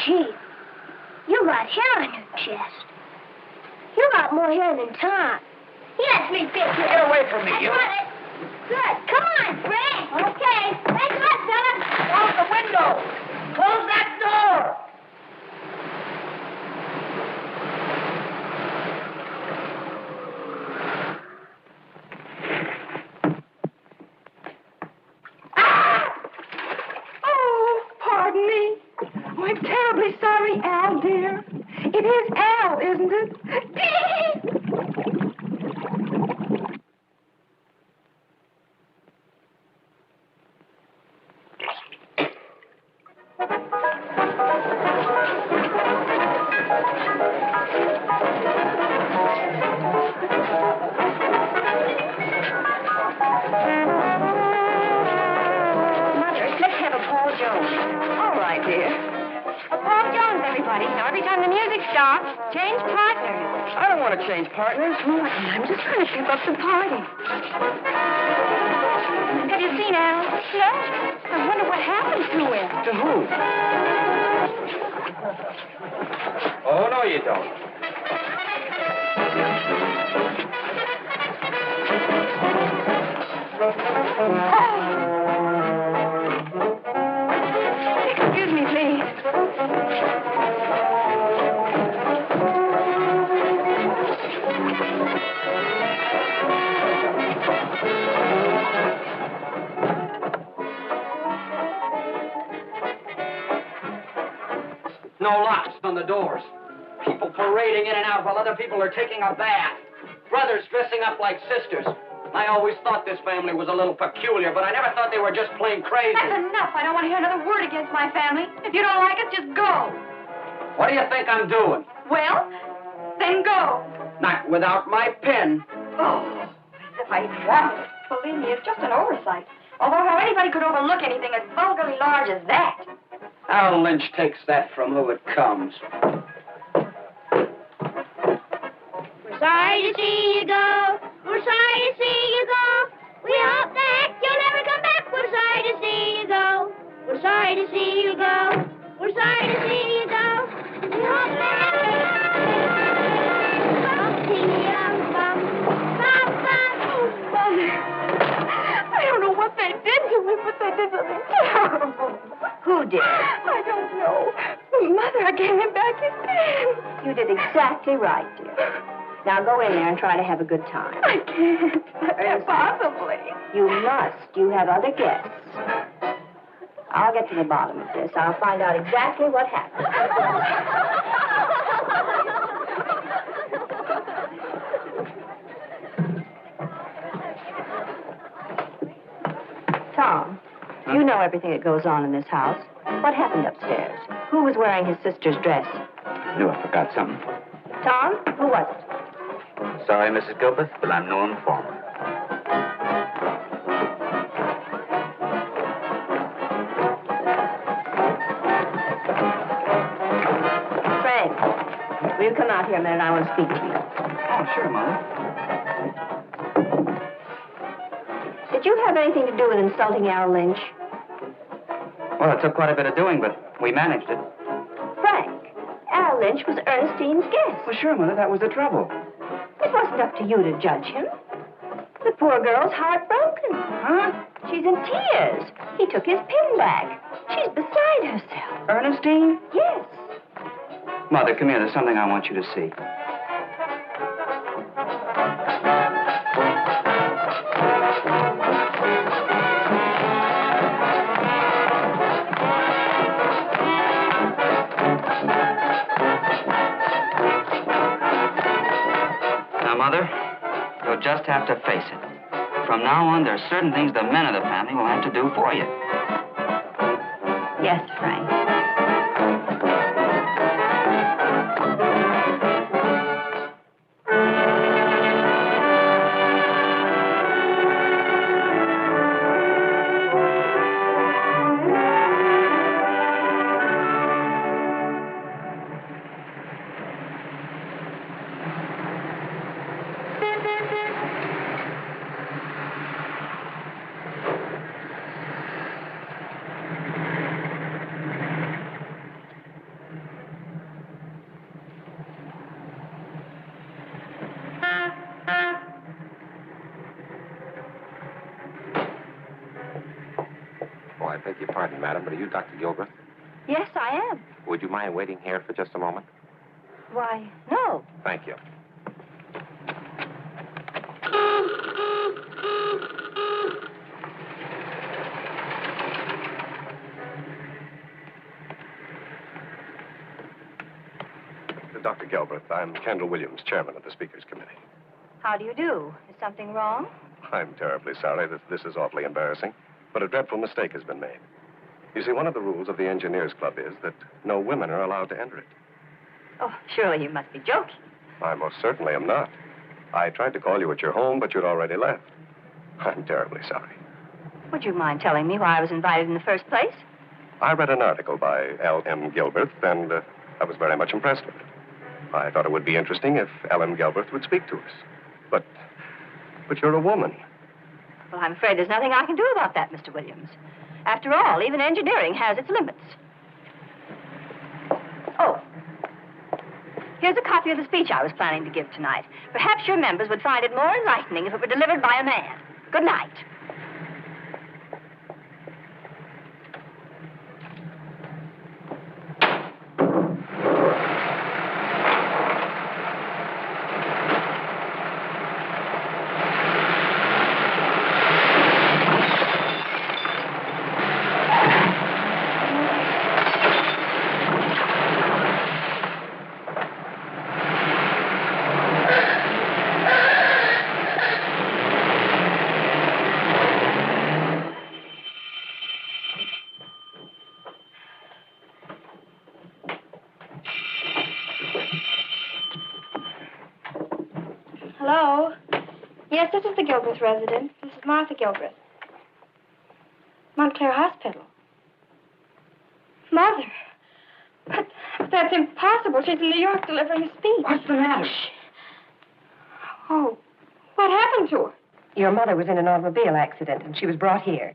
Gee, you got hair on your chest. You got more hair than Tom. Yes, me big. Get away from me, I you. got it. Good. Come on, Frank. Okay. Thanks a lot, fella. Close the window. Close that door. Oh, pardon me. Oh, I'm terribly sorry, Al, dear. It is Al, isn't it? Mother, let's have a Paul Jones. All right, dear. A Paul Jones, everybody. Now, every time the music stops, change partners. I don't want to change partners. Oh, I'm just trying to keep up the party. Have you seen Al? Yes. I wonder what happened to him. To who? Oh, no, you don't. Excuse me, please. No locks on the doors. People parading in and out while other people are taking a bath. Brothers dressing up like sisters. I always thought this family was a little peculiar, but I never thought they were just plain crazy. That's enough. I don't want to hear another word against my family. If you don't like it, just go. What do you think I'm doing? Well, then go. Not without my pen. Oh, as if I wanted it. Believe me, it's just an oversight. Although how anybody could overlook anything as vulgarly large as that. Al Lynch takes that from who it comes. We're sorry to see you go. We're sorry to see you go. We hope that you'll never come back. We're sorry to see you go. We're sorry to see you go. We're sorry to see you go. We hope that I don't know what they did to me, but they did something terrible. Who did? I don't know. Mother, I gave him back his pen. You did exactly right, dear. Now go in there and try to have a good time. I can't. Ernestine, Possibly. you must. You have other guests. I'll get to the bottom of this. I'll find out exactly what happened. Tom, you know everything that goes on in this house. What happened upstairs? Who was wearing his sister's dress? Knew I forgot something. Tom, who was it? Sorry, Mrs. Gilbert, but I'm no informant. Frank, will you come out here a minute? I want to speak to you. Oh, sure, Mother. Did you have anything to do with insulting Al Lynch? Well, it took quite a bit of doing, but we managed it. Frank, Al Lynch was Ernestine's guest. Well, sure, Mother, that was the trouble. It wasn't up to you to judge him. The poor girl's heartbroken. Huh? She's in tears. He took his pin back. She's beside herself. Ernestine? Yes. Mother, come here. There's something I want you to see. Now, Mother, you'll just have to face it. From now on, there are certain things the men of the family will have to do for you. Yes, Frank. Oh, I beg your pardon, madam, but are you Dr. Gilbert? Yes, I am. Would you mind waiting here for just a moment? Why, no. Thank you. Dr. Gilbert, I'm Kendall Williams, chairman of the Speakers Committee. How do you do? Is something wrong? I'm terribly sorry that this is awfully embarrassing, but a dreadful mistake has been made. You see, one of the rules of the Engineers Club is that no women are allowed to enter it. Oh, surely you must be joking. I most certainly am not. I tried to call you at your home, but you'd already left. I'm terribly sorry. Would you mind telling me why I was invited in the first place? I read an article by L.M. Gilbert, and I was very much impressed with it. I thought it would be interesting if L.M. Gilbert would speak to us. But you're a woman. Well, I'm afraid there's nothing I can do about that, Mr. Williams. After all, even engineering has its limits. Oh, here's a copy of the speech I was planning to give tonight. Perhaps your members would find it more enlightening if it were delivered by a man. Good night. Hello? Yes, this is the Gilbreth residence. This is Martha Gilbreth. Montclair Hospital. Mother. But that's impossible. She's in New York delivering a speech. What's the matter? Oh, what happened to her? Your mother was in an automobile accident, and she was brought here.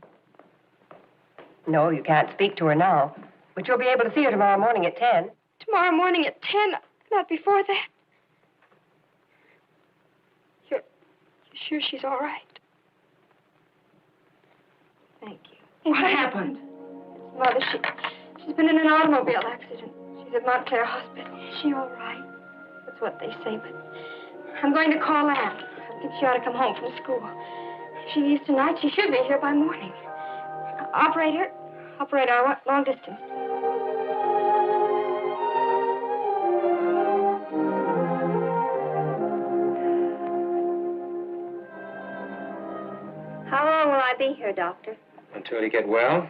No, you can't speak to her now, but you'll be able to see her tomorrow morning at 10. Tomorrow morning at 10, not before that. You're sure she's all right? Thank you. What happened? Mother, she's been in an automobile accident. She's at Montclair Hospital. Is she all right? That's what they say, but I'm going to call Anne. I think she ought to come home from school. If she leaves tonight, she should be here by morning. Operator, I want long distance. How long will I be here, Doctor? Until you get well?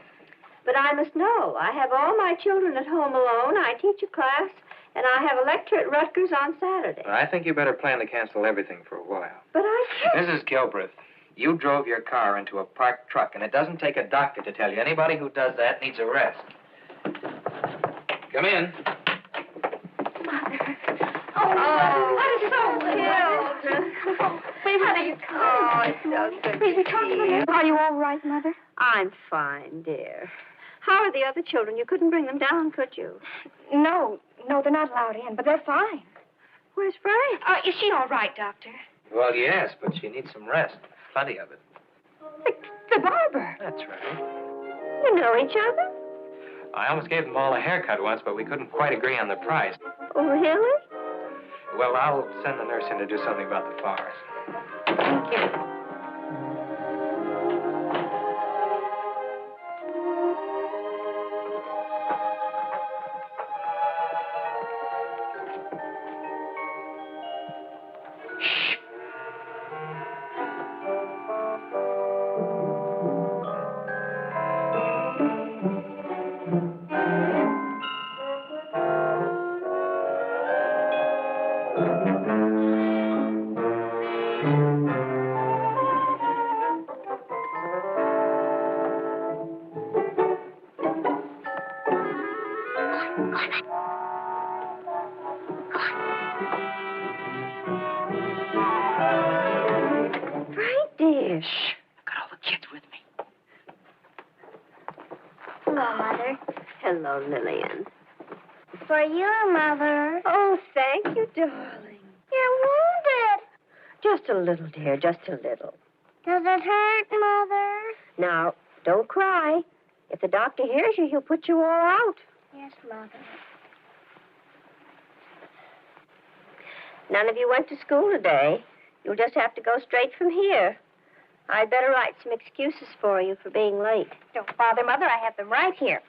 But I must know. I have all my children at home alone. I teach a class, and I have a lecture at Rutgers on Saturday. I think you better plan to cancel everything for a while. But I can't. Mrs. Gilbreth, you drove your car into a parked truck, and it doesn't take a doctor to tell you anybody who does that needs a rest. Come in. What is so children? Baby, how do you come? Oh, it's so good. Baby, come to me. Are you all right, Mother? I'm fine, dear. How are the other children? You couldn't bring them down, could you? No, they're not allowed in, but they're fine. Where's Frank? Is she all right, Doctor? Well, yes, but she needs some rest. Plenty of it. The barber. That's right. You know each other? I almost gave them all a haircut once, but we couldn't quite agree on the price. Oh, really? Well, I'll send the nurse in to do something about the flowers. Thank you. Dear. Shh. I've got all the kids with me. Hello, Mother. Hello, Lillian. For you, Mother. Oh, thank you, darling. You're wounded. Just a little, dear, just a little. Does it hurt, Mother? Now, don't cry. If the doctor hears you, he'll put you all out. Yes, Mother. None of you went to school today. You'll just have to go straight from here. I'd better write some excuses for you for being late. Don't bother, Mother. I have them right here.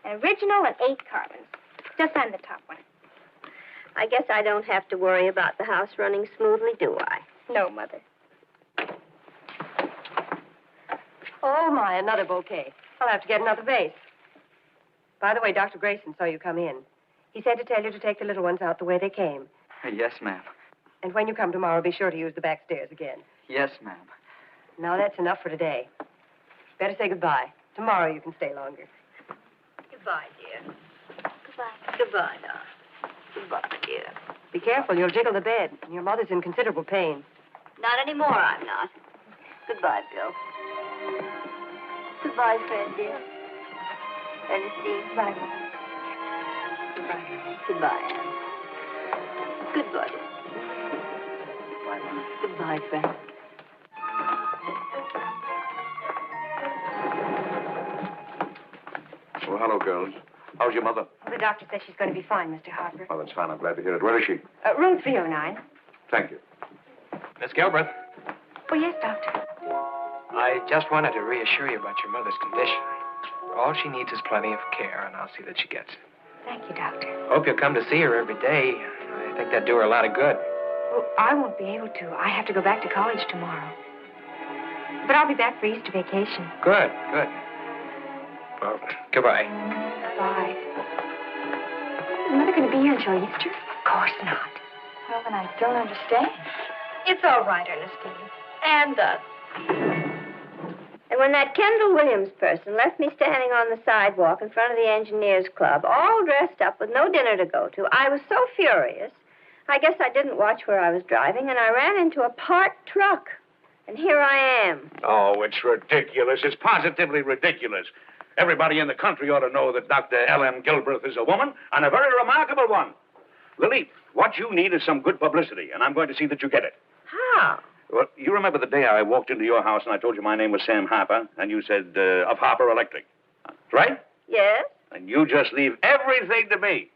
An original and 8 carbons. Just sign the top one. I guess I don't have to worry about the house running smoothly, do I? No, Mother. Oh, my, another bouquet. I'll have to get another vase. By the way, Dr. Grayson saw you come in. He said to tell you to take the little ones out the way they came. Yes, ma'am. And when you come tomorrow, be sure to use the back stairs again. Yes, ma'am. Now, that's enough for today. Better say goodbye. Tomorrow you can stay longer. Goodbye, dear. Goodbye. Goodbye, now. Goodbye, dear. Be careful, you'll jiggle the bed. Your mother's in considerable pain. Not anymore, I'm not. Goodbye, Bill. Goodbye, Fred, dear. Ernestine. Bye. Goodbye. Goodbye, Anne. Goodbye. Goodbye, Fred. Well, hello, girls. How's your mother? The doctor says she's going to be fine, Mr. Harper. Oh, that's fine. I'm glad to hear it. Where is she? Room 309. Thank you. Miss Gilbert, Oh, yes, Doctor. I just wanted to reassure you about your mother's condition. All she needs is plenty of care, and I'll see that she gets it. Thank you, Doctor. Hope you'll come to see her every day. I think that'd do her a lot of good. Well, I won't be able to. I have to go back to college tomorrow. But I'll be back for Easter vacation. Good, good. Well, goodbye. Bye. Is Mother going to be here until Easter? Of course not. Well, then I don't understand. It's all right, Ernestine. And And when that Kendall Williams person left me standing on the sidewalk in front of the Engineers Club, all dressed up with no dinner to go to, I was so furious. I guess I didn't watch where I was driving, and I ran into a parked truck. And here I am. Oh, it's ridiculous. It's positively ridiculous. Everybody in the country ought to know that Dr. L.M. Gilbert is a woman, and a very remarkable one. Lily, what you need is some good publicity, and I'm going to see that you get it. How? Well, you remember the day I walked into your house and I told you my name was Sam Harper, and you said, of Harper Electric. Right? Yes? And you just leave everything to me.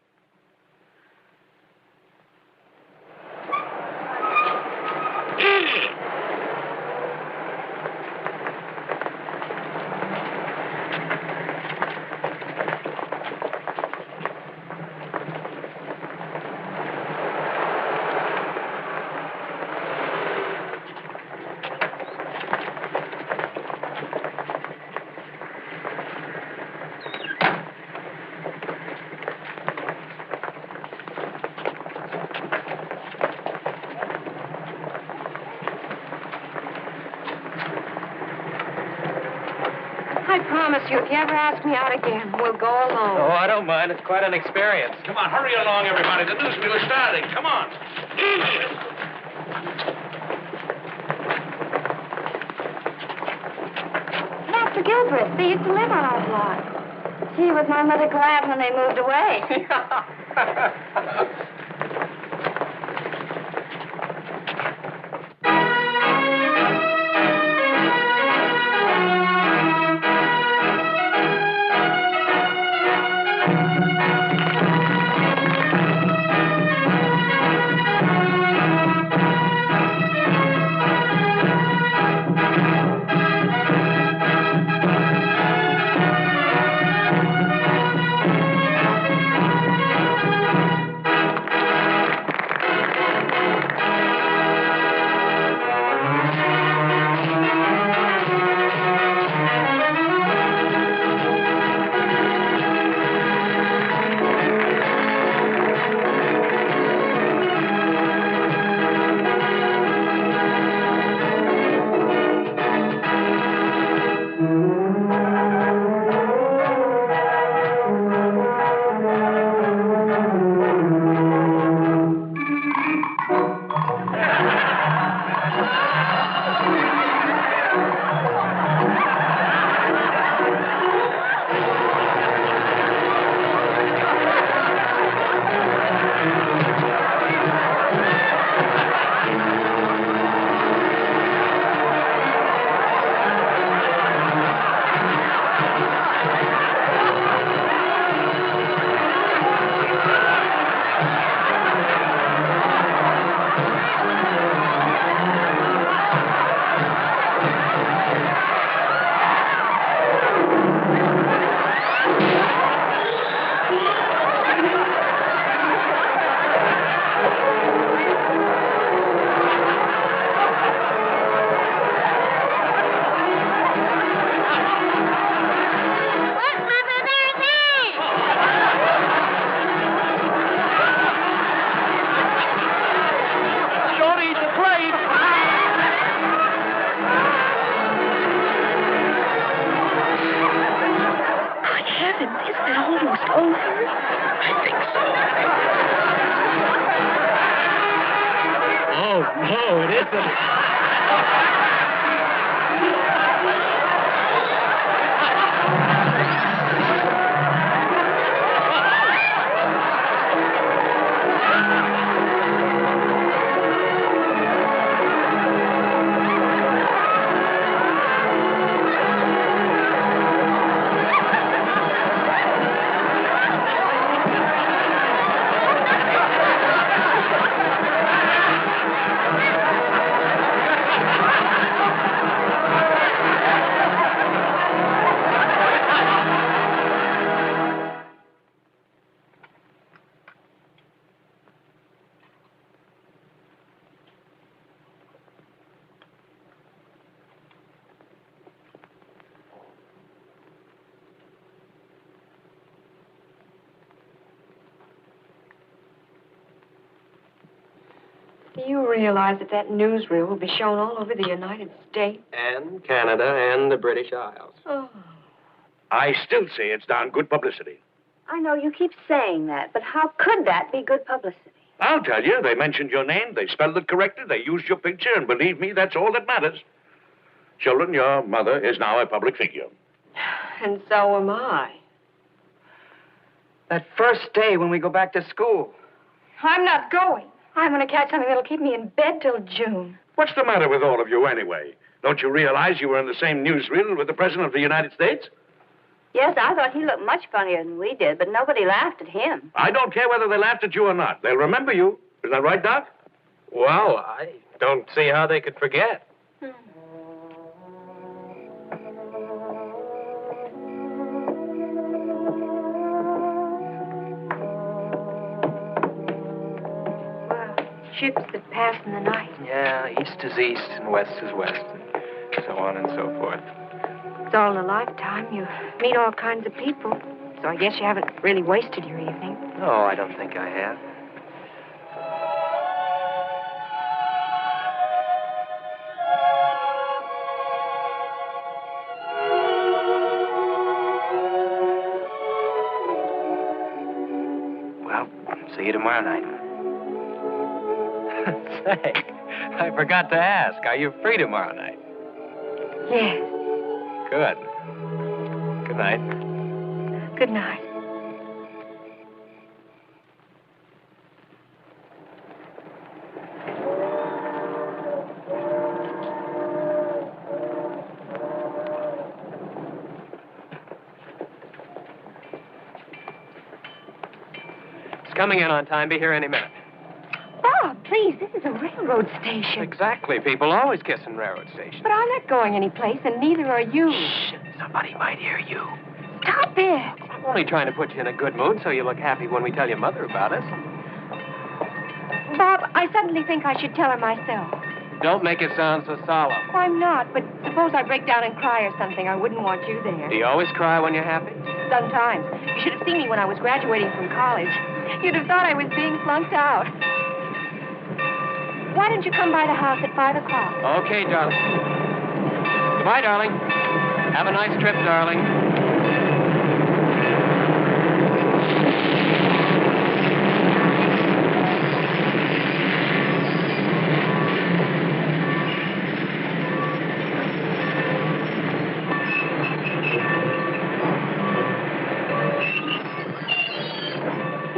I promise you, if you ever ask me out again, we'll go alone. Oh, I don't mind. It's quite an experience. Come on, hurry along, everybody. The newsreel is starting. Come on. Master Gilbert, they used to live on our block. Gee, was my mother glad when they moved away. Oh, no, it isn't. Do you realize that that newsreel will be shown all over the United States? And Canada and the British Isles. Oh. I still say it's darn good publicity. I know you keep saying that, but how could that be good publicity? I'll tell you, they mentioned your name, they spelled it correctly, they used your picture, and believe me, that's all that matters. Children, your mother is now a public figure. And so am I. That first day when we go back to school. I'm not going. I'm going to catch something that'll keep me in bed till June. What's the matter with all of you anyway? Don't you realize you were in the same newsreel with the President of the United States? Yes, I thought he looked much funnier than we did, but nobody laughed at him. I don't care whether they laughed at you or not. They'll remember you. Isn't that right, Doc? Well, I don't see how they could forget. Ships that pass in the night. Yeah, east is east and west is west, and so on and so forth. It's all in a lifetime. You meet all kinds of people. So I guess you haven't really wasted your evening. No, I don't think I have. Well, see you tomorrow night. Say, I forgot to ask. Are you free tomorrow night? Yes. Good. Good night. Good night. It's coming in on time. Be here any minute. Bob, please, this is a railroad station. Exactly. People always kiss in railroad stations. But I'm not going anyplace, and neither are you. Shh. Somebody might hear you. Stop it. I'm only trying to put you in a good mood so you look happy when we tell your mother about us. Bob, I suddenly think I should tell her myself. Don't make it sound so solemn. I'm not, but suppose I break down and cry or something. I wouldn't want you there. Do you always cry when you're happy? Sometimes. You should have seen me when I was graduating from college. You'd have thought I was being flunked out. Why don't you come by the house at 5 o'clock? Okay, darling. Goodbye, darling. Have a nice trip, darling.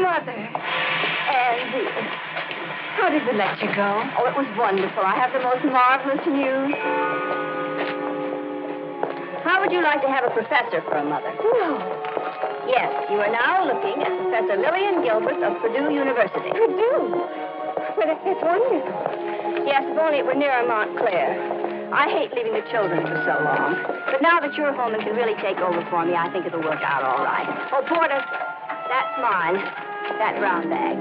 Mother. Andy. How did the lecture go? Oh, it was wonderful. I have the most marvelous news. How would you like to have a professor for a mother? No. Yes, you are now looking at Professor Lillian Gilbert of Purdue University. Purdue? Well, that's wonderful. Yes, if only it were near Montclair. I hate leaving the children for so long. But now that you're home and can really take over for me, I think it'll work out all right. Oh, Porter, that's mine. That brown bag.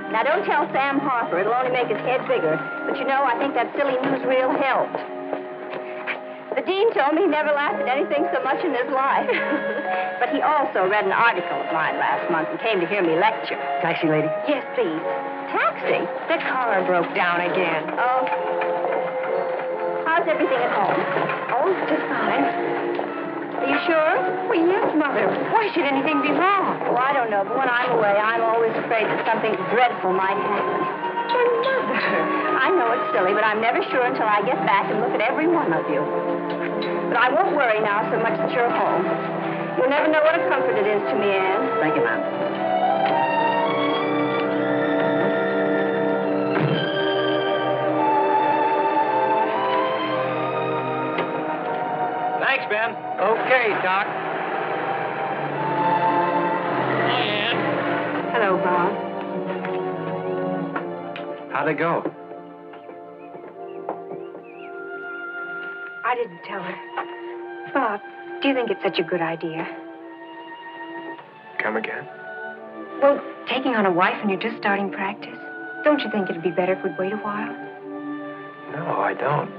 Now, don't tell Sam Harper. It'll only make his head bigger. But you know, I think that silly newsreel helped. The dean told me he never laughed at anything so much in his life. But he also read an article of mine last month and came to hear me lecture. Taxi lady? Yes, please. Taxi? The car broke down again. Oh. How's everything at home? Oh, just fine. The You sure? Well, yes, Mother. Why should anything be wrong? Oh, I don't know, but when I'm away, I'm always afraid that something dreadful might happen. But, Mother... I know it's silly, but I'm never sure until I get back and look at every one of you. But I won't worry now so much that you're home. You'll never know what a comfort it is to me, Anne. Thank you, ma'am. Thanks, Ben. Okay, Doc. Hello, Bob. How'd it go? I didn't tell her. Bob, do you think it's such a good idea? Come again? Well, taking on a wife when you're just starting practice. Don't you think it'd be better if we'd wait a while? No, I don't.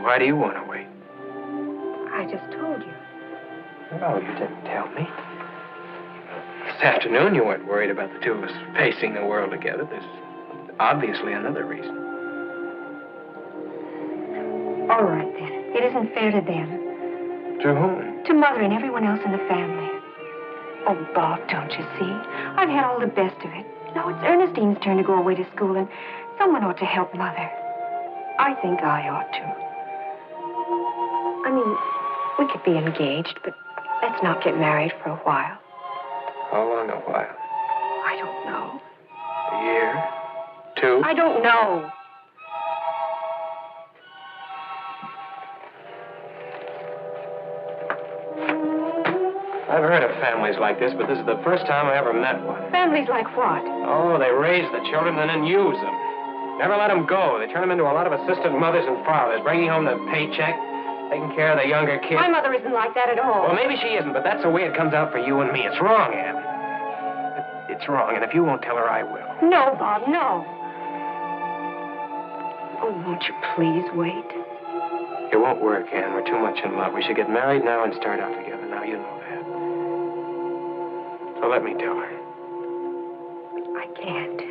Why do you want to wait? I just told you. No, you didn't tell me. This afternoon you weren't worried about the two of us facing the world together. There's obviously another reason. All right, then. It isn't fair to them. To whom? To Mother and everyone else in the family. Oh, Bob, don't you see? I've had all the best of it. Now it's Ernestine's turn to go away to school, and someone ought to help Mother. I think I ought to. I mean, we could be engaged, but let's not get married for a while. How long a while? I don't know. A year? 2? I don't know. I've heard of families like this, but this is the first time I ever met one. Families like what? Oh, they raise the children and then use them. Never let them go. They turn them into a lot of assistant mothers and fathers, bringing home the paycheck, taking care of the younger kids. My mother isn't like that at all. Well, maybe she isn't, but that's the way it comes out for you and me. It's wrong, Anne. It's wrong, and if you won't tell her, I will. No, Bob, no. Oh, won't you please wait? It won't work, Anne. We're too much in love. We should get married now and start out together. Now you know that. So let me tell her. I can't.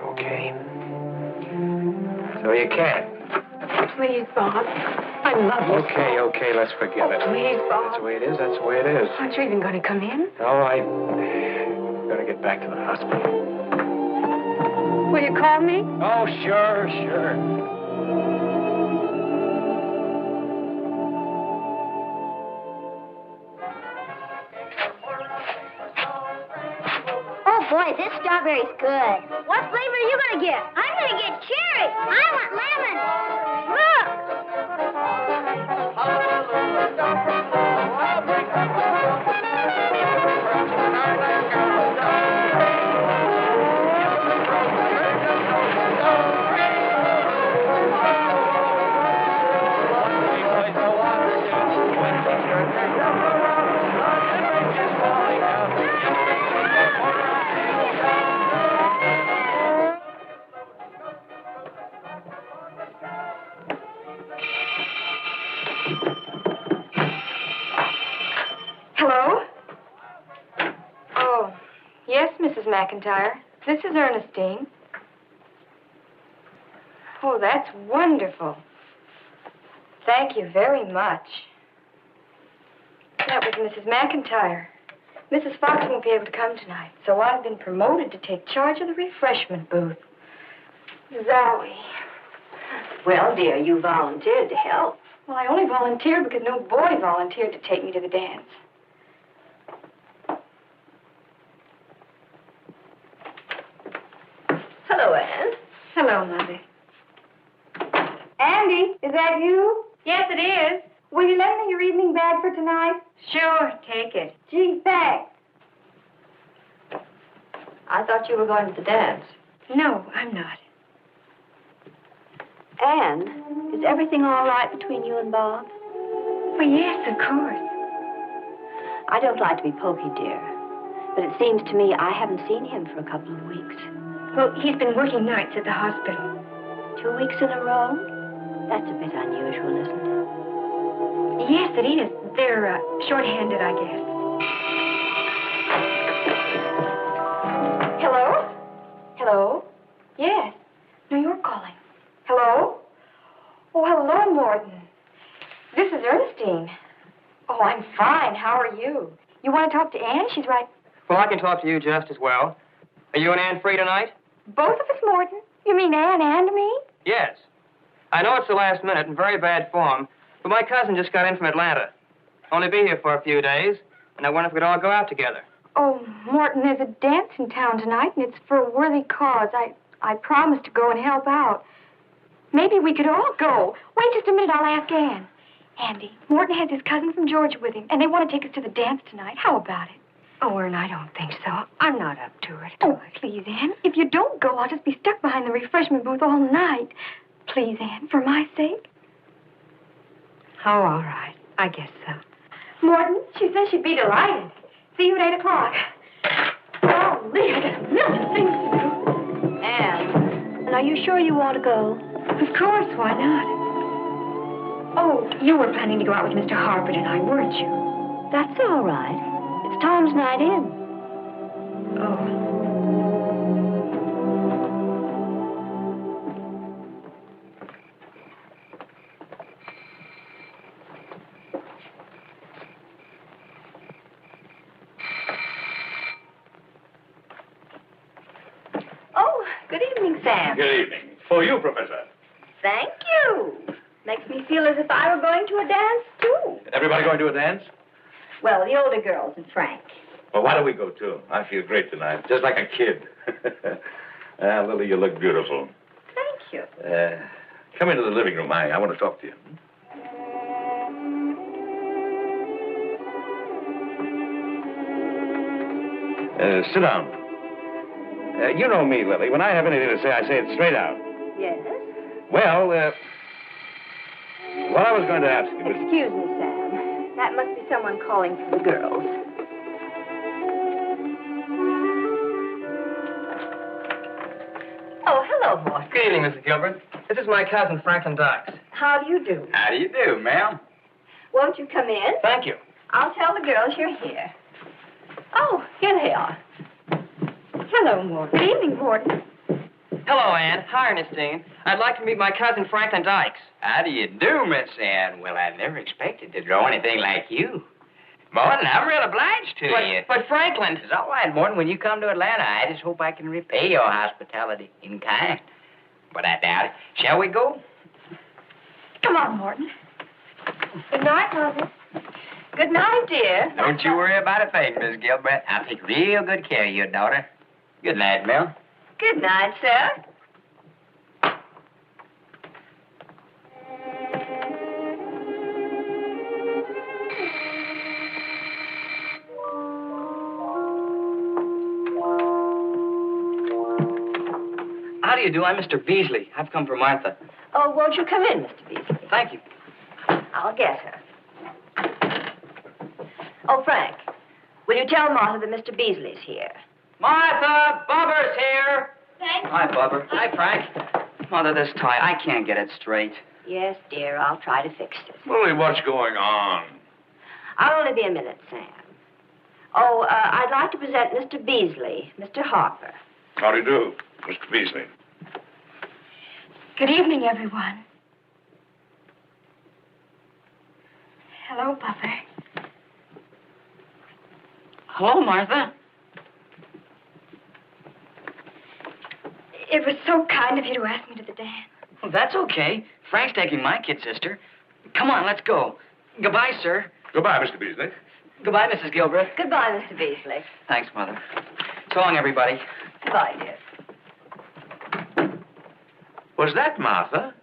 Okay. So you can't. Please, Bob. I love you. Okay, let's forget it. Please, Bob. That's the way it is, that's the way it is. Aren't you even going to come in? No, I gotta get back to the hospital. Will you call me? Oh, sure. Oh, boy, this strawberry's good. What flavor are you going to get? I'm going to get cherry. I want lemon. Look. Hello? Oh, yes, Mrs. McIntyre. This is Ernestine. Oh, that's wonderful. Thank you very much. That was Mrs. McIntyre. Mrs. Fox won't be able to come tonight, so I've been promoted to take charge of the refreshment booth. Zoe. Well, dear, you volunteered to help. Well, I only volunteered because no boy volunteered to take me to the dance. Hello, Anne. Hello, Mother. Andy, is that you? Yes, it is. Will you lend me your evening bag for tonight? Sure, take it. Gee, thanks. I thought you were going to the dance. No, I'm not. Anne, is everything all right between you and Bob? Well, yes, of course. I don't like to be pokey, dear, but it seems to me I haven't seen him for a couple of weeks. Well, he's been working nights at the hospital. 2 weeks in a row? That's a bit unusual, isn't it? Yes, it is. They're short-handed, I guess. Hello? Hello? Yes. No, you're calling. Hello? Oh, hello, Morton. Ernestine. Oh, I'm fine. How are you? You want to talk to Anne? She's right. Well, I can talk to you just as well. Are you and Anne free tonight? Both of us, Morton? You mean Anne and me? Yes. I know it's the last minute and very bad form, but my cousin just got in from Atlanta. Only be here for a few days, and I wonder if we could all go out together. Oh, Morton, there's a dance in town tonight, and it's for a worthy cause. I promised to go and help out. Maybe we could all go. Wait just a minute, I'll ask Anne. Andy, Morton has his cousin from Georgia with him, and they want to take us to the dance tonight. How about it? Oh, Ern, I don't think so. I'm not up to it. Oh, please, Anne. If you don't go, I'll just be stuck behind the refreshment booth all night. Please, Anne, for my sake. Oh, all right. I guess so. Morton, she says she'd be delighted. See you at 8 o'clock. Oh, Lee, I got a million things to do. Anne, and are you sure you want to go? Of course, why not? Oh, you were planning to go out with Mr. Harper tonight, weren't you? That's all right. It's Tom's night in. Oh. Oh, good evening, Sam. Good evening. For you, Professor. Thank you. Makes me feel as if I were going to a dance, too. Everybody going to a dance? Well, the older girls and Frank. Well, why don't we go, too? I feel great tonight, just like a kid. Lily, you look beautiful. Thank you. Come into the living room. I want to talk to you. Sit down. You know me, Lily. When I have anything to say, I say it straight out. Yes? Well, what I was going to ask you was... Excuse me, Sam. That must be someone calling for the girls. Oh, hello, Morton. Good evening, Mrs. Gilbert. This is my cousin, Franklin Dykes. How do you do? How do you do, ma'am? Won't you come in? Thank you. I'll tell the girls you're here. Oh, here they are. Hello, Morton. Good evening, Morton. Hello, Anne. Hi, Ernestine. I'd like to meet my cousin, Franklin Dykes. How do you do, Miss Ann? Well, I never expected to draw anything like you. Morton, I'm real obliged to you. But Franklin... It's all right, Morton. When you come to Atlanta, I just hope I can repay your hospitality in kind. But I doubt it. Shall we go? Come on, Morton. Good night, Mother. Good night, dear. Don't you worry about a thing, Miss Gilbert. I'll take real good care of your daughter. Good night, Mel. Good night, sir. How do you do? I'm Mr. Beasley. I've come for Martha. Oh, won't you come in, Mr. Beasley? Thank you. I'll get her. Oh, Frank, will you tell Martha that Mr. Beasley's here? Martha! Bubber's here! Thank Hi, Bubber. Hi, Frank. Mother, this tie, I can't get it straight. Yes, dear, I'll try to fix it. Lily, what's going on? I'll only be a minute, Sam. Oh, I'd like to present Mr. Beasley, Mr. Harper. How do you do, Mr. Beasley? Good evening, everyone. Hello, Bubber. Hello, Martha. It was so kind of you to ask me to the dance. Well, that's okay. Frank's taking my kid sister. Come on, let's go. Goodbye, sir. Goodbye, Mr. Beasley. Goodbye, Mrs. Gilbert. Goodbye, Mr. Beasley. Thanks, Mother. So long, everybody. Goodbye, dear. Was that Martha?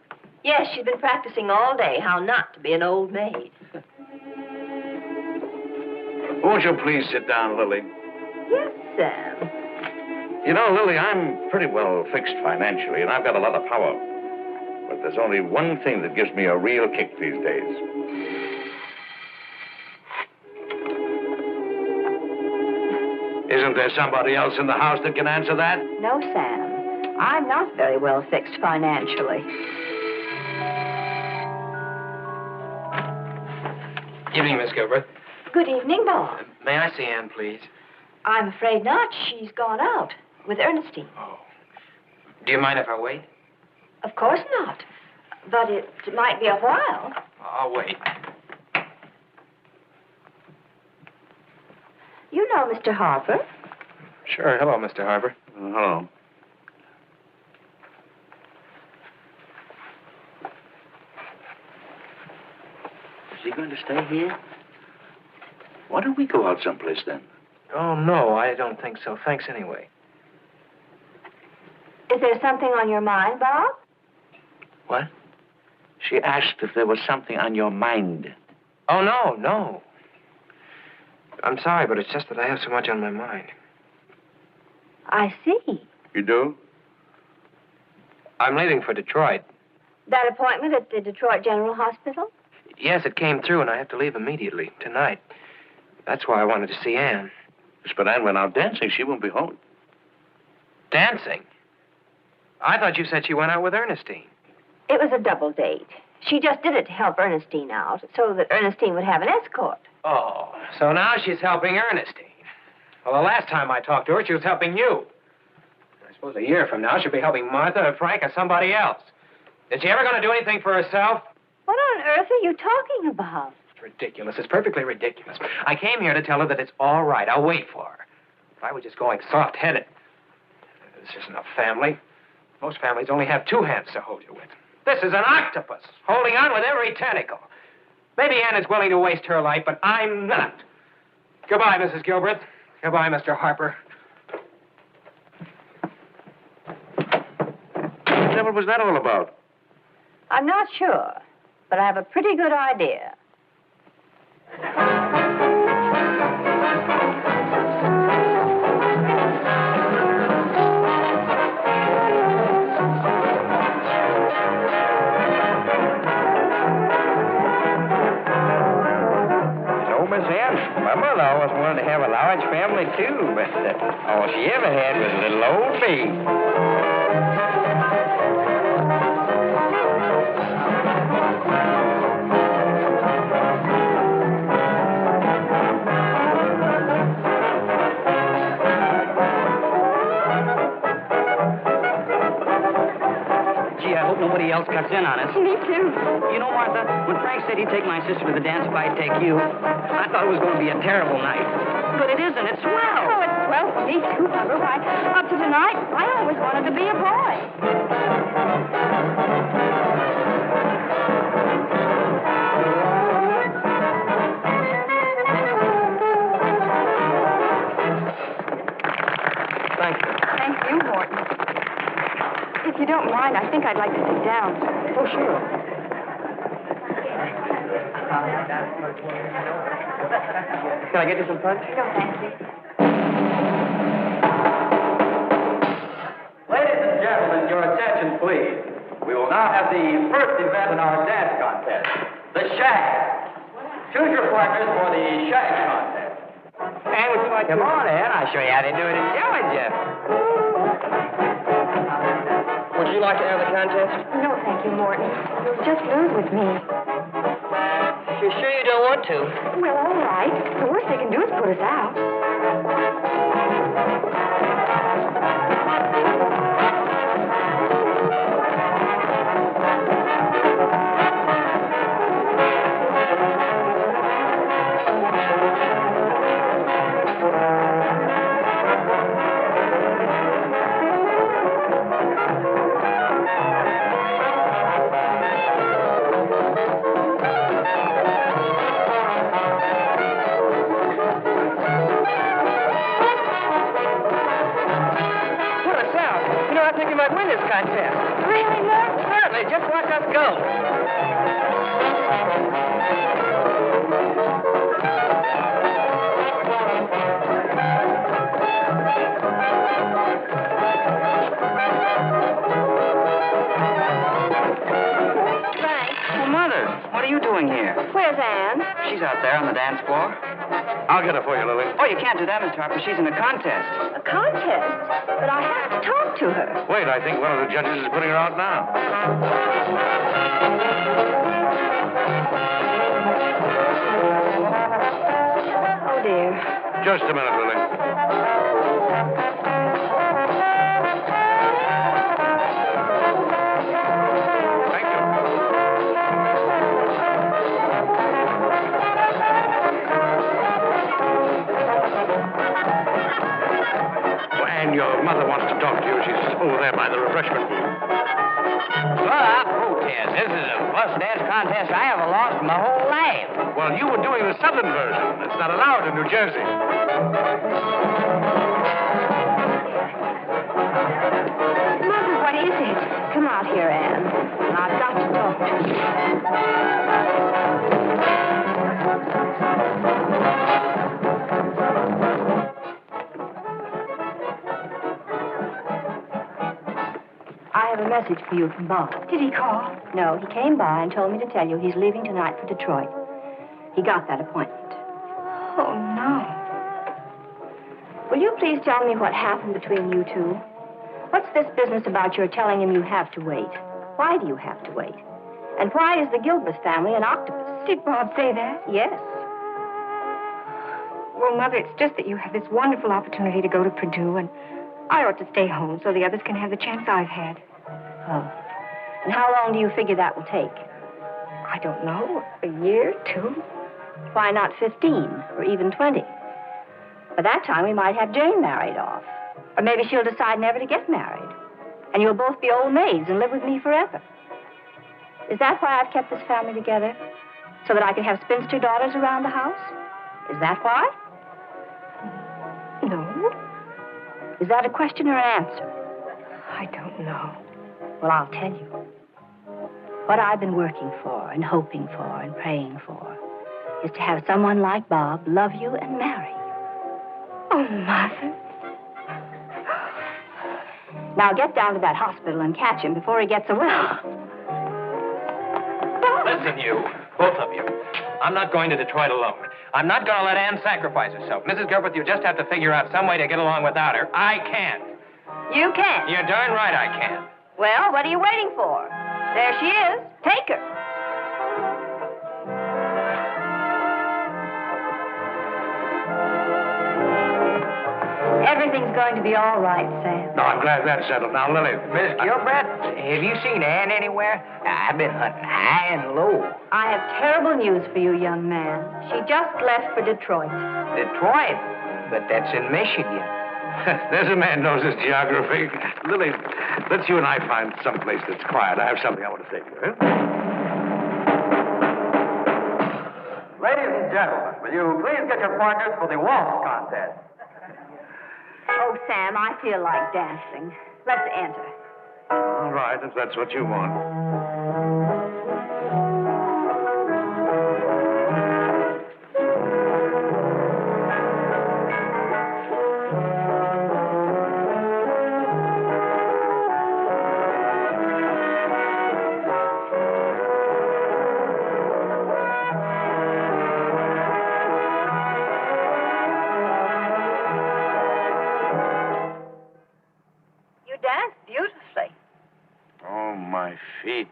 Yes, she's been practicing all day how not to be an old maid. Won't you please sit down, Lily? Yes, Sam. You know, Lily, I'm pretty well fixed financially, and I've got a lot of power. But there's only one thing that gives me a real kick these days. Isn't there somebody else in the house that can answer that? No, Sam. I'm not very well fixed financially. Evening, Miss Gilbert. Good evening, Bob. May I see Anne, please? I'm afraid not. She's gone out with Ernestine. Oh. Do you mind if I wait? Of course not. But it might be a while. I'll wait. you know Mr. Harper? Sure. Hello, Mr. Harper. Hello. Is he going to stay here? Why don't we go out someplace then? Oh, no, I don't think so. Thanks anyway. Is there something on your mind, Bob? What? She asked if there was something on your mind. Oh, no. I'm sorry, but it's just that I have so much on my mind. I see. You do? I'm leaving for Detroit. That appointment at the Detroit General Hospital? Yes, it came through, and I have to leave immediately, tonight. That's why I wanted to see Anne. Yes, but Anne went out dancing. She won't be home. Dancing? I thought you said she went out with Ernestine. It was a double date. She just did it to help Ernestine out, so that Ernestine would have an escort. Oh, so now she's helping Ernestine. Well, the last time I talked to her, she was helping you. I suppose a year from now, she'll be helping Martha or Frank or somebody else. Is she ever going to do anything for herself? What on earth are you talking about? It's ridiculous. It's perfectly ridiculous. I came here to tell her that it's all right. I'll wait for her. If I were just going soft-headed. This isn't a family. Most families only have two hands to hold you with. This is an octopus, holding on with every tentacle. Maybe Anne is willing to waste her life, but I'm not. Goodbye, Mrs. Gilbert. Goodbye, Mr. Harper. What the devil was that all about? I'm not sure, but I have a pretty good idea. Miss Ann, my mother always wanted to have a large family, too, but all she ever had was a little old me. Gee, I hope nobody else cuts in on us. Me too. You know, Martha, when Frank said he'd take my sister to the dance if I'd take you, I thought it was going to be a terrible night. But it isn't. It's swell. Oh, it's swell for me too, Bubba. Why, up to tonight, I always wanted to be a boy. Thank you. Thank you, Morton. If you don't mind, I think I'd like to sit down. Oh, sure. Can I get you some punch? No, thank you. Ladies and gentlemen, your attention, please. We will now have the first event in our dance contest, the shag. Choose your partners for the shag contest. Anne, would you like Come on, Ann. I'll show you how to do it in Georgia. Would you like to enter the contest? No, thank you, Morton. You'll just lose with me. You're sure you don't want to? Well, all right. The worst they can do is put us out. Contest. Really, Mom? Certainly. Just watch us go. Frank. Well, Mother, what are you doing here? Where's Anne? She's out there on the dance floor. I'll get her for you, Lily. Oh, you can't do that, Mr. Harper. She's in a contest. A contest? But I have to talk to her. Wait, I think one of the judges is putting her out now. Oh, dear. Just a minute, Lily. Thank you. your mother wants to talk to you. She's over there by the refreshment room. Well, I protest. This is the first dance contest I ever lost in my whole life. Well, you were doing the southern version. It's not allowed in New Jersey. Mother, what is it? Come out here, Anne. I've got to talk to you. I have a message for you from Bob. Did he call? No, he came by and told me to tell you he's leaving tonight for Detroit. He got that appointment. Oh, no. Will you please tell me what happened between you two? What's this business about your telling him you have to wait? Why do you have to wait? And why is the Gilbreth family an octopus? Did Bob say that? Yes. Well, Mother, it's just that you have this wonderful opportunity to go to Purdue, and I ought to stay home so the others can have the chance I've had. Oh. And how long do you figure that will take? I don't know. A year, 2? Why not 15 or even 20? By that time, we might have Jane married off. Or maybe she'll decide never to get married. And you'll both be old maids and live with me forever. Is that why I've kept this family together? So that I can have spinster daughters around the house? Is that why? No. Is that a question or an answer? I don't know. Well, I'll tell you. What I've been working for and hoping for and praying for is to have someone like Bob love you and marry you. Oh, Mother. Now get down to that hospital and catch him before he gets away. Listen, you, both of you. I'm not going to Detroit alone. I'm not going to let Anne sacrifice herself. Mrs. Gilbert, you just have to figure out some way to get along without her. I can't. You can't? You're darn right I can. Well, what are you waiting for? There she is. Take her. Everything's going to be all right, Sam. No, I'm glad that's settled. Now, Lily. Miss Gilbert, have you seen Anne anywhere? I've been hunting high and low. I have terrible news for you, young man. She just left for Detroit. Detroit? But that's in Michigan. There's a man knows his geography. Lily, let's you and I find some place that's quiet. I have something I want to say to you. Huh? Ladies and gentlemen, will you please get your partners for the waltz contest? Oh, Sam, I feel like dancing. Let's enter. All right, if that's what you want. Oh, my feet.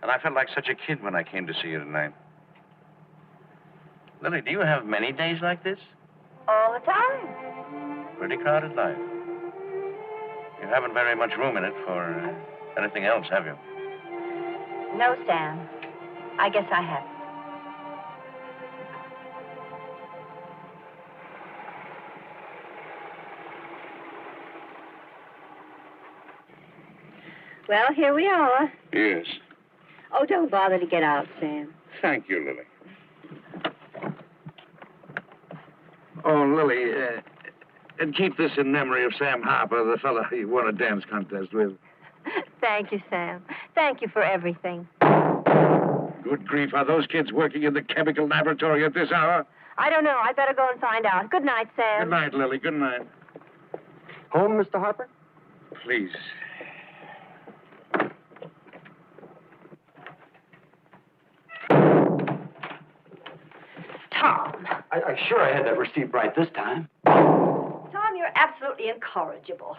And I felt like such a kid when I came to see you tonight. Lily, do you have many days like this? All the time. Pretty crowded life. You haven't very much room in it for anything else, have you? No, Sam. I guess I haven't. Well, here we are. Yes. Oh, don't bother to get out, Sam. Thank you, Lily. Oh, Lily, and keep this in memory of Sam Harper, the fellow you won a dance contest with. Thank you, Sam. Thank you for everything. Good grief, are those kids working in the chemical laboratory at this hour? I don't know. I'd better go and find out. Good night, Sam. Good night, Lily. Good night. Home, Mr. Harper? Please. Tom. I'm sure I had that receipt right this time. Tom, you're absolutely incorrigible.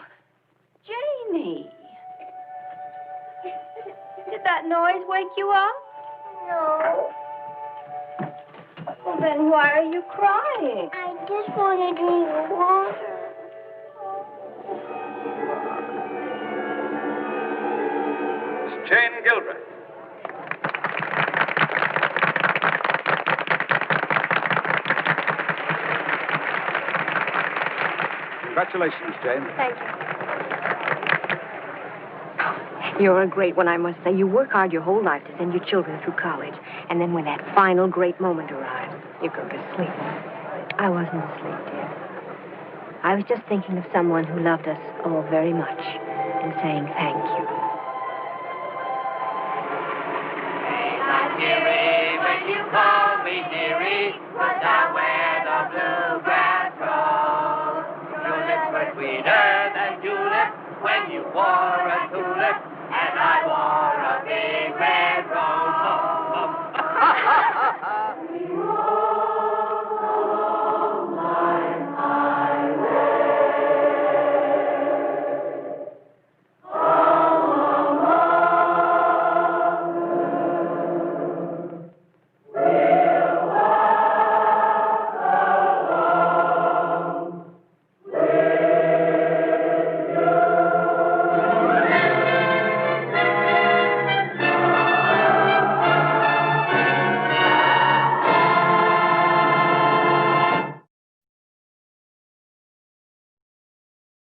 Janie. Did that noise wake you up? No. Well, then why are you crying? I just want to drink water. Miss Jane Gilbreth. Congratulations, Jane. Thank you. You're a great one, I must say. You work hard your whole life to send your children through college. And then when that final great moment arrives, you go to sleep. I wasn't asleep, dear. I was just thinking of someone who loved us all very much and saying thank you.